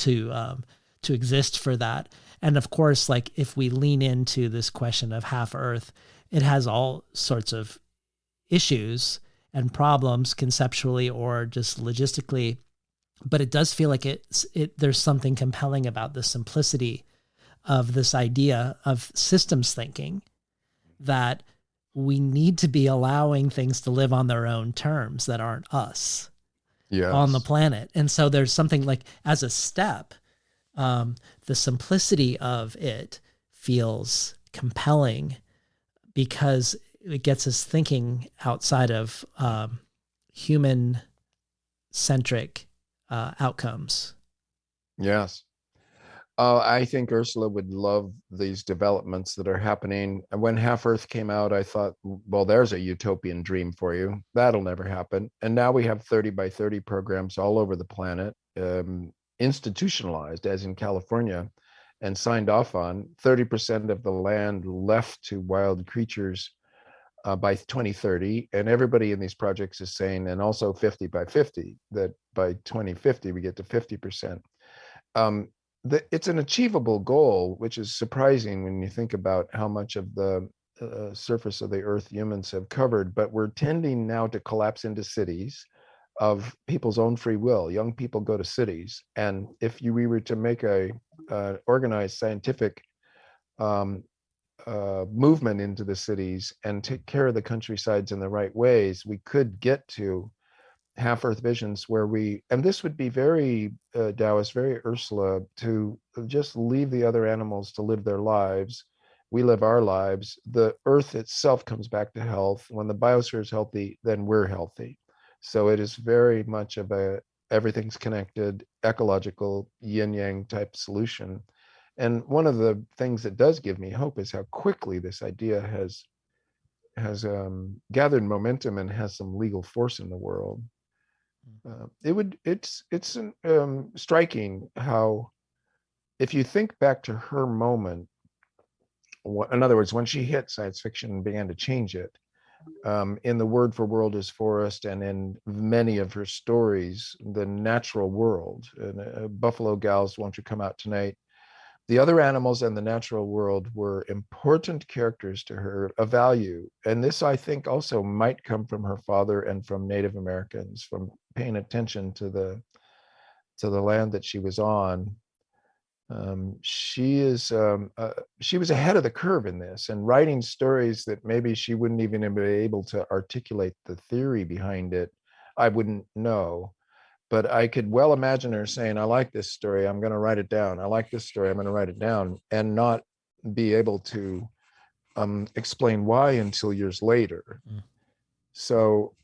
exist for that. And of course, like if we lean into this question of half Earth, it has all sorts of issues and problems conceptually or just logistically, but it does feel like there's something compelling about the simplicity of this idea of systems thinking, that we need to be allowing things to live on their own terms that aren't us on the planet. And so there's something like, as a step, the simplicity of it feels compelling because it gets us thinking outside of human-centric outcomes. Yes. I think Ursula would love these developments that are happening. And when Half Earth came out, I thought, well, there's a utopian dream for you. That'll never happen. And now we have 30 by 30 programs all over the planet, institutionalized, as in California, and signed off on. 30% of the land left to wild creatures by 2030, and everybody in these projects is saying, and also 50 by 50, that by 2050 we get to 50%. It's an achievable goal, which is surprising when you think about how much of the surface of the Earth humans have covered. But we're tending now to collapse into cities of people's own free will. Young people go to cities, and if we were to make a organized scientific movement into the cities and take care of the countrysides in the right ways, we could get to half Earth visions where and this would be very Taoist, very Ursula, to just leave the other animals to live their lives. We live our lives. The Earth itself comes back to health. When the biosphere is healthy, then we're healthy. So it is very much of everything's connected, ecological, yin-yang type solution. And one of the things that does give me hope is how quickly this idea has gathered momentum and has some legal force in the world. It's striking how, if you think back to her moment, in other words, when she hit science fiction and began to change it, in The Word for World is Forest and in many of her stories, the natural world, Buffalo Gals, Won't You Come Out Tonight, the other animals and the natural world were important characters to her, of value. And this, I think, also might come from her father and from Native Americans, from paying attention to the land that she was on. She was ahead of the curve in this, and writing stories that maybe she wouldn't even be able to articulate the theory behind it. I wouldn't know. But I could well imagine her saying, I like this story, I'm going to write it down. I like this story, I'm going to write it down, and not be able to explain why until years later. So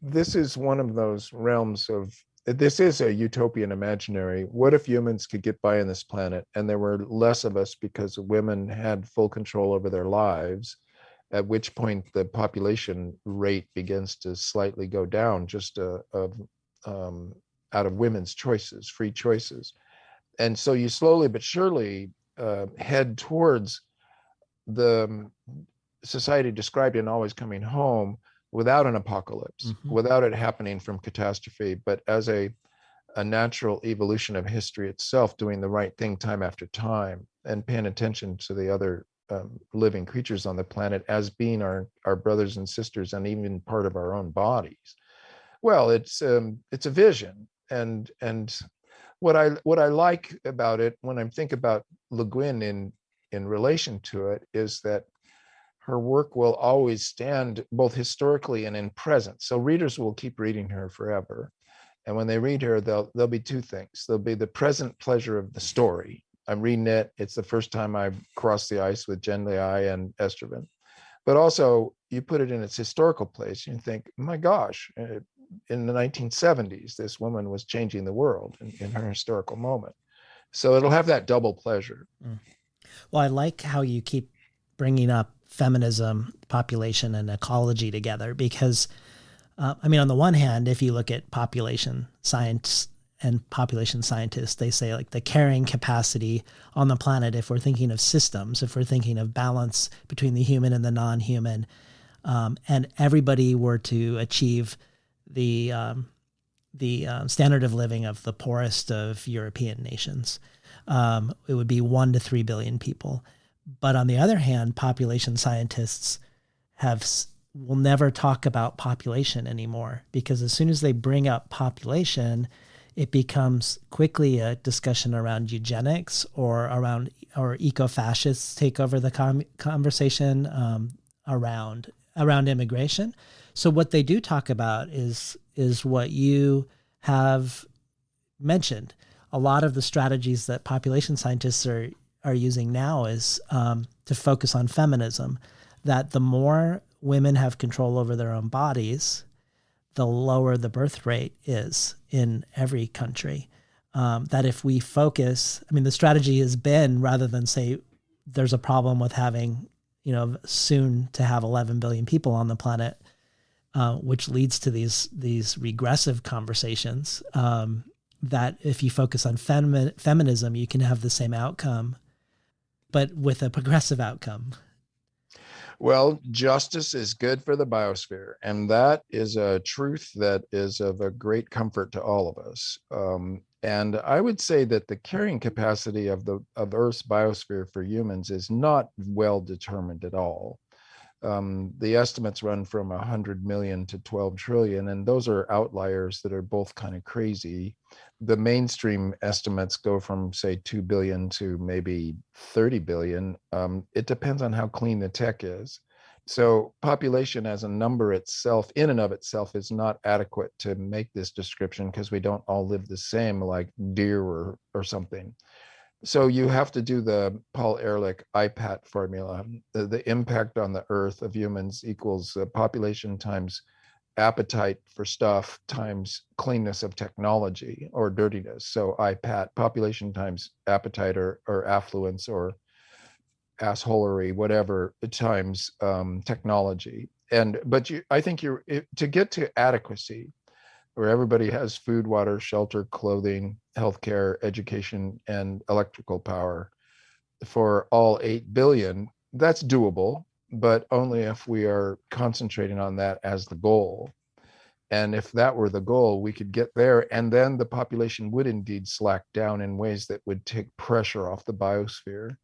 this is one of those realms of, this is a utopian imaginary. What if humans could get by on this planet and there were less of us because women had full control over their lives, at which point the population rate begins to slightly go down, just out of women's choices, free choices. And so you slowly but surely head towards the society described in Always Coming Home, without an apocalypse, without it happening from catastrophe, but as a natural evolution of history itself, doing the right thing time after time, and paying attention to the other living creatures on the planet as being our brothers and sisters, and even part of our own bodies. Well, it's a vision, and what I like about it, when I think about Le Guin in relation to it, is that her work will always stand both historically and in present. So readers will keep reading her forever, and when they read her, there'll be two things. There'll be the present pleasure of the story. I'm reading it. It's the first time I've crossed the ice with Jen Liai and Estervan. But also, you put it in its historical place, and you think, my gosh, in the 1970s, this woman was changing the world in her historical moment. So it'll have that double pleasure. Well, I like how you keep bringing up feminism, population, and ecology together because, on the one hand, if you look at population science and population scientists, they say like the carrying capacity on the planet, if we're thinking of systems, if we're thinking of balance between the human and the non-human, and everybody were to achieve the standard of living of the poorest of European nations, it would be 1 to 3 billion people. But on the other hand, population scientists will never talk about population anymore, because as soon as they bring up population, it becomes quickly a discussion around eugenics or eco-fascists take over the conversation around immigration. So what they do talk about is what you have mentioned. A lot of the strategies that population scientists are using now is to focus on feminism, that the more women have control over their own bodies, the lower the birth rate is in every country. That if we focus, the strategy has been, rather than say there's a problem with having, soon to have 11 billion people on the planet, which leads to these regressive conversations, that if you focus on feminism, you can have the same outcome, but with a progressive outcome. Well, justice is good for the biosphere, and that is a truth that is of a great comfort to all of us. And I would say that the carrying capacity of Earth's biosphere for humans is not well determined at all. The estimates run from 100 million to 12 trillion, and those are outliers that are both kind of crazy. The mainstream estimates go from, say, 2 billion to maybe 30 billion. It depends on how clean the tech is. So population as a number itself, in and of itself, is not adequate to make this description, because we don't all live the same, like deer or something. So you have to do the Paul Ehrlich IPAT formula. The impact on the earth of humans equals population times appetite for stuff times cleanness of technology or dirtiness. So IPAT, population times appetite or affluence or assholery, whatever, times technology. I think to get to adequacy, where everybody has food, water, shelter, clothing, healthcare, education, and electrical power for all 8 billion, that's doable, but only if we are concentrating on that as the goal. And if that were the goal, we could get there, and then the population would indeed slack down in ways that would take pressure off the biosphere,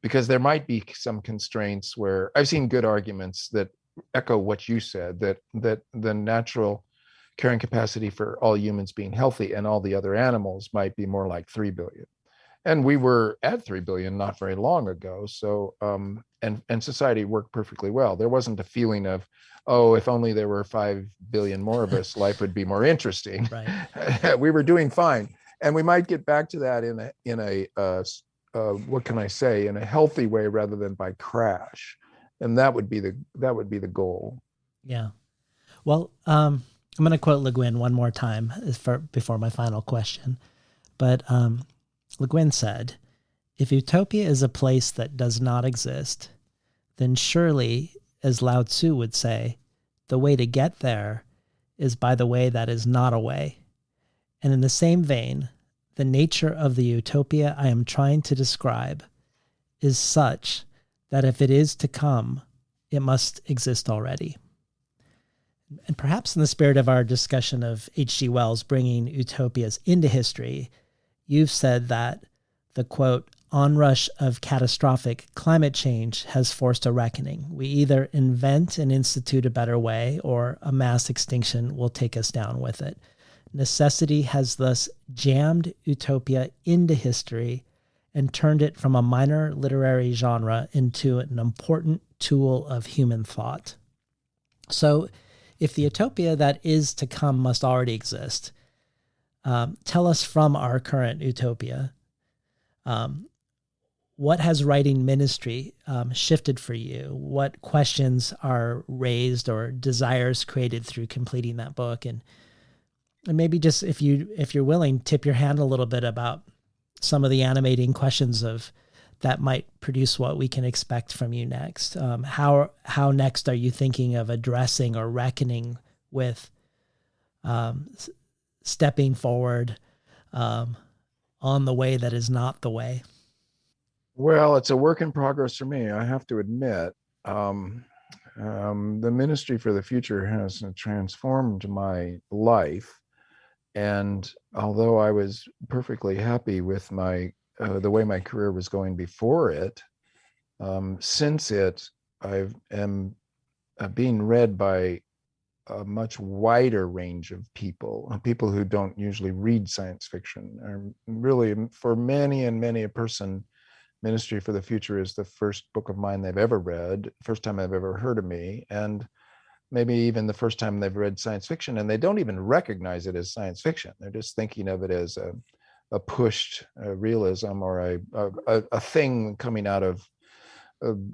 because there might be some constraints where I've seen good arguments that echo what you said, that the natural carrying capacity for all humans being healthy and all the other animals might be more like 3 billion. And we were at 3 billion not very long ago. So, and society worked perfectly well. There wasn't a feeling of, oh, if only there were 5 billion more of us, life would be more interesting. Right. We were doing fine. And we might get back to that in a what can I say, in a healthy way rather than by crash. And that would be the goal. Yeah. Well, I'm going to quote Le Guin one more time before my final question. But Le Guin said, "If utopia is a place that does not exist, then surely, as Lao Tzu would say, the way to get there is by the way that is not a way. And in the same vein, the nature of the utopia I am trying to describe is such that if it is to come, it must exist already." And perhaps in the spirit of our discussion of H.G. Wells bringing utopias into history, you've said that the, quote, onrush of catastrophic climate change has forced a reckoning. We either invent and institute a better way, or a mass extinction will take us down with it. Necessity has thus jammed utopia into history and turned it from a minor literary genre into an important tool of human thought. So, if the utopia that is to come must already exist, tell us from our current utopia, what has writing ministry shifted for you? What questions are raised or desires created through completing that book? And maybe just, if you're willing, tip your hand a little bit about some of the animating questions of that might produce what we can expect from you next. How next are you thinking of addressing or reckoning with stepping forward on the way that is not the way? Well, it's a work in progress for me, I have to admit. The Ministry for the Future has transformed my life. And although I was perfectly happy with the way my career was going before it, since it, I am being read by a much wider range of people who don't usually read science fiction. Really, for many and many a person, Ministry for the Future is the first book of mine they've ever read, first time they've ever heard of me, and maybe even the first time they've read science fiction, and they don't even recognize it as science fiction. They're just thinking of it as a pushed realism, or a thing coming out of,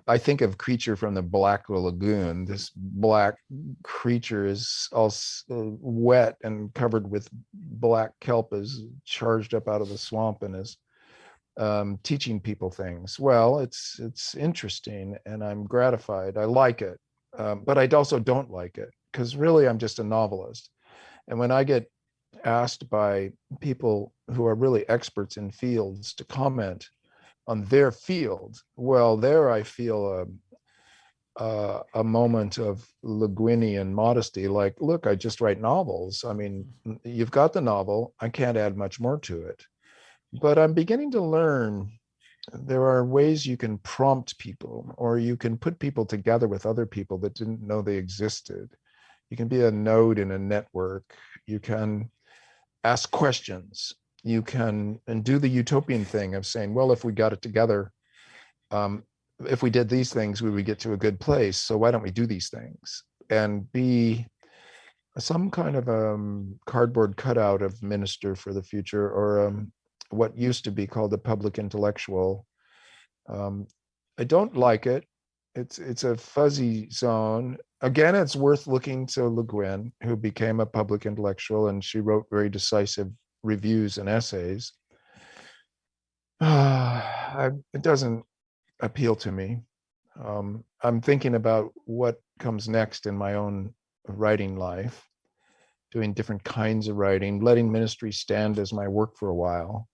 I think of Creature from the Black Lagoon. This black creature is all wet and covered with black kelp, is charged up out of the swamp and is teaching people things. Well, it's interesting, and I'm gratified. I like it, but I also don't like it, because really I'm just a novelist. And when I get asked by people who are really experts in fields to comment on their field, well, there I feel a moment of Le Guinian modesty, like, look, I just write novels. I mean, you've got the novel, I can't add much more to it. But I'm beginning to learn there are ways you can prompt people, or you can put people together with other people that didn't know they existed. You can be a node in a network. You can ask questions. You can and do the utopian thing of saying, well, if we got it together, if we did these things, we would get to a good place. So why don't we do these things? And be some kind of cardboard cutout of Minister for the Future, or what used to be called the public intellectual. I don't like it. It's a fuzzy zone. Again, it's worth looking to Le Guin, who became a public intellectual, and she wrote very decisive reviews and essays. It doesn't appeal to me. I'm thinking about what comes next in my own writing life, doing different kinds of writing, letting ministry stand as my work for a while.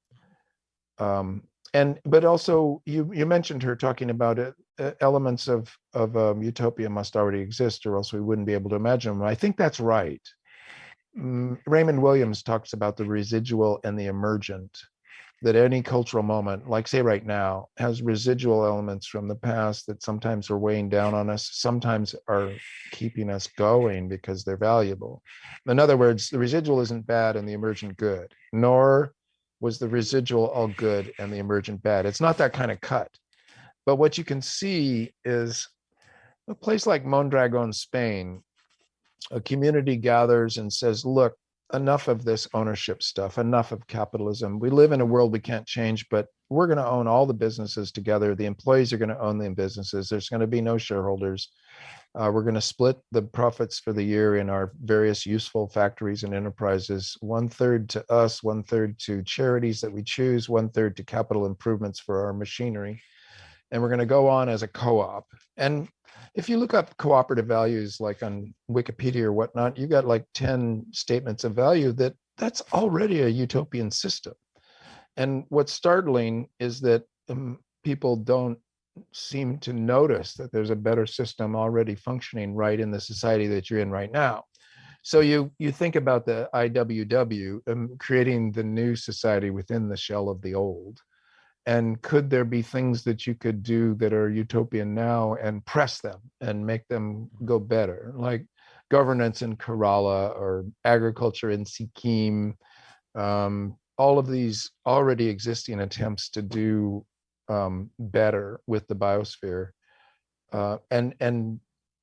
But also, you mentioned her talking about it, elements of utopia must already exist, or else we wouldn't be able to imagine them. I think that's right. Raymond Williams talks about the residual and the emergent, that any cultural moment, like say right now, has residual elements from the past that sometimes are weighing down on us, sometimes are keeping us going because they're valuable. In other words, the residual isn't bad and the emergent good, nor was the residual all good and the emergent bad. It's not that kind of cut. But what you can see is a place like Mondragon, Spain, a community gathers and says, look, enough of this ownership stuff, enough of capitalism. We live in a world we can't change, but we're going to own all the businesses together. The employees are going to own the businesses. There's going to be no shareholders. We're going to split the profits for the year in our various useful factories and enterprises, 1/3 to us, 1/3 to charities that we choose, 1/3 to capital improvements for our machinery. And we're going to go on as a co-op. And if you look up cooperative values, like on Wikipedia or whatnot, you got like 10 statements of value that's already a utopian system. And what's startling is that people don't seem to notice that there's a better system already functioning right in the society that you're in right now. So you think about the IWW creating the new society within the shell of the old. And could there be things that you could do that are utopian now and press them and make them go better, like governance in Kerala or agriculture in Sikkim, all of these already existing attempts to do better with the biosphere. And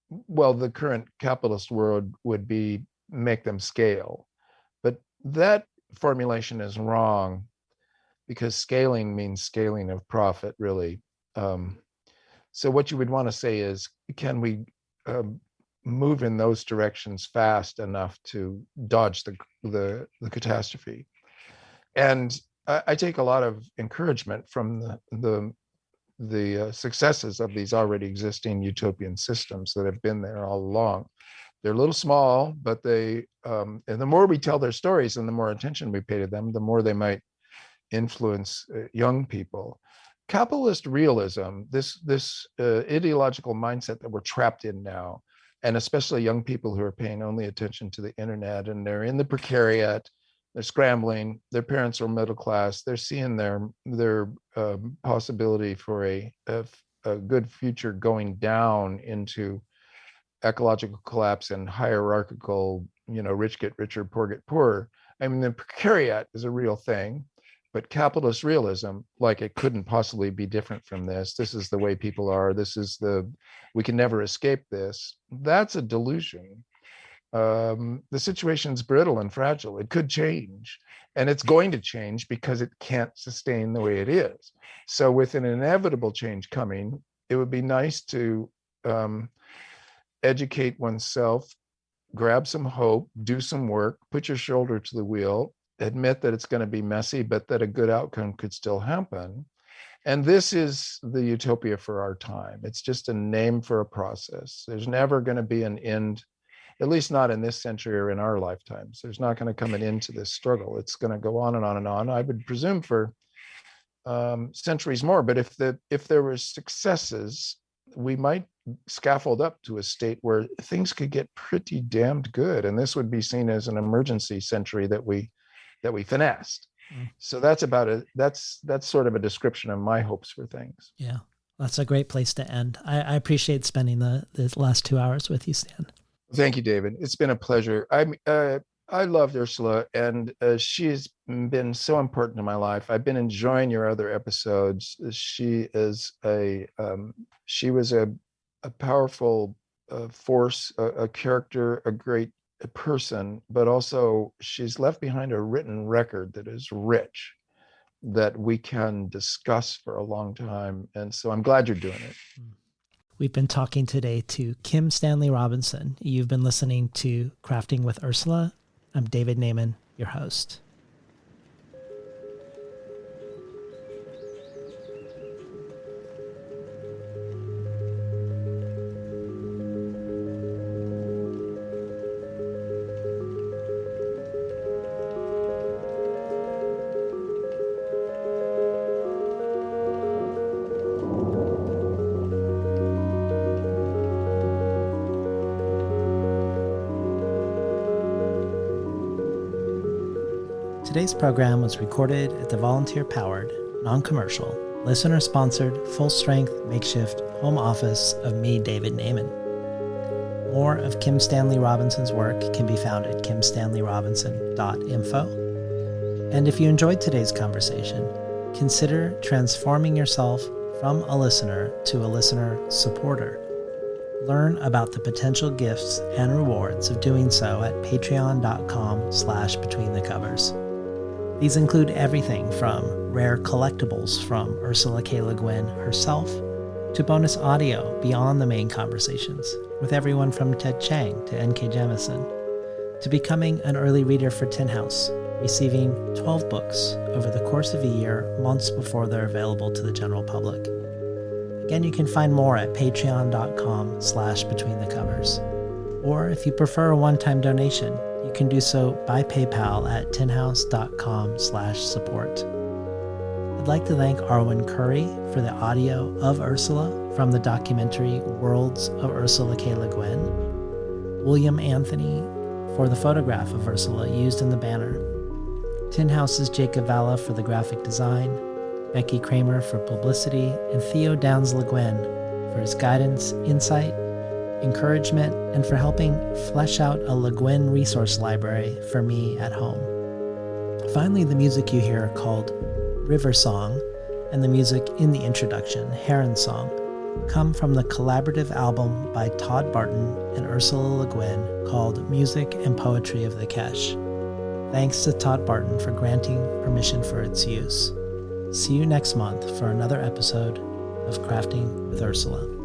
well, the current capitalist world would be make them scale. But that formulation is wrong, because scaling means scaling of profit, really. So what you would want to say is, can we move in those directions fast enough to dodge the catastrophe? And I take a lot of encouragement from the the successes of these already existing utopian systems that have been there all along. They're a little small, but they, and the more we tell their stories and the more attention we pay to them, the more they might influence young people. Capitalist realism, this ideological mindset that we're trapped in now, and especially young people who are paying only attention to the internet, and they're in the precariat, they're scrambling, their parents are middle class, they're seeing their possibility for a good future going down into ecological collapse and hierarchical, rich get richer, poor get poorer. I mean, the precariat is a real thing, but capitalist realism, like, it couldn't possibly be different from this. This is the way people are. We can never escape this. That's a delusion. The situation's brittle and fragile. It could change, and it's going to change because it can't sustain the way it is. So with an inevitable change coming, it would be nice to educate oneself, grab some hope, do some work, put your shoulder to the wheel, admit that it's going to be messy, but that a good outcome could still happen. And this is the utopia for our time. It's just a name for a process. There's never going to be an end, at least not in this century or in our lifetimes. There's not going to come an end to this struggle. It's going to go on and on and on. I would presume for centuries more. But if there were successes, we might scaffold up to a state where things could get pretty damned good. And this would be seen as an emergency century that we finessed. So that's about it. That's sort of a description of my hopes for things. Yeah, that's a great place to end. I appreciate spending the last 2 hours with you, Stan. Thank you, David. It's been a pleasure. I loved Ursula, and she's been so important in my life. I've been enjoying your other episodes. She was a powerful force, a character, a great person, but also she's left behind a written record that is rich, that we can discuss for a long time. And so I'm glad you're doing it. We've been talking today to Kim Stanley Robinson. You've been listening to Crafting with Ursula. I'm David Naiman, your host. Today's program was recorded at the volunteer-powered, non-commercial, listener-sponsored, full-strength, makeshift home office of me, David Naiman. More of Kim Stanley Robinson's work can be found at kimstanleyrobinson.info. And if you enjoyed today's conversation, consider transforming yourself from a listener to a listener supporter. Learn about the potential gifts and rewards of doing so at patreon.com/betweenthecovers. These include everything from rare collectibles from Ursula K. Le Guin herself to bonus audio beyond the main conversations with everyone from Ted Chiang to N.K. Jemisin, to becoming an early reader for Tin House, receiving 12 books over the course of a year, months before they're available to the general public. Again, you can find more at patreon.com/betweenthecovers. Or if you prefer a one-time donation, you can do so by PayPal at tinhouse.com/support. I'd like to thank Arwen Curry for the audio of Ursula from the documentary Worlds of Ursula K. Le Guin, William Anthony for the photograph of Ursula used in the banner, Tin House's Jacob Valla for the graphic design, Becky Kramer for publicity, and Theo Downs Le Guin for his guidance, insight, encouragement, and for helping flesh out a Le Guin resource library for me at home. Finally, the music you hear called River Song and the music in the introduction, Heron Song, come from the collaborative album by Todd Barton and Ursula Le Guin called Music and Poetry of the Kesh. Thanks to Todd Barton for granting permission for its use. See you next month for another episode of Crafting with Ursula.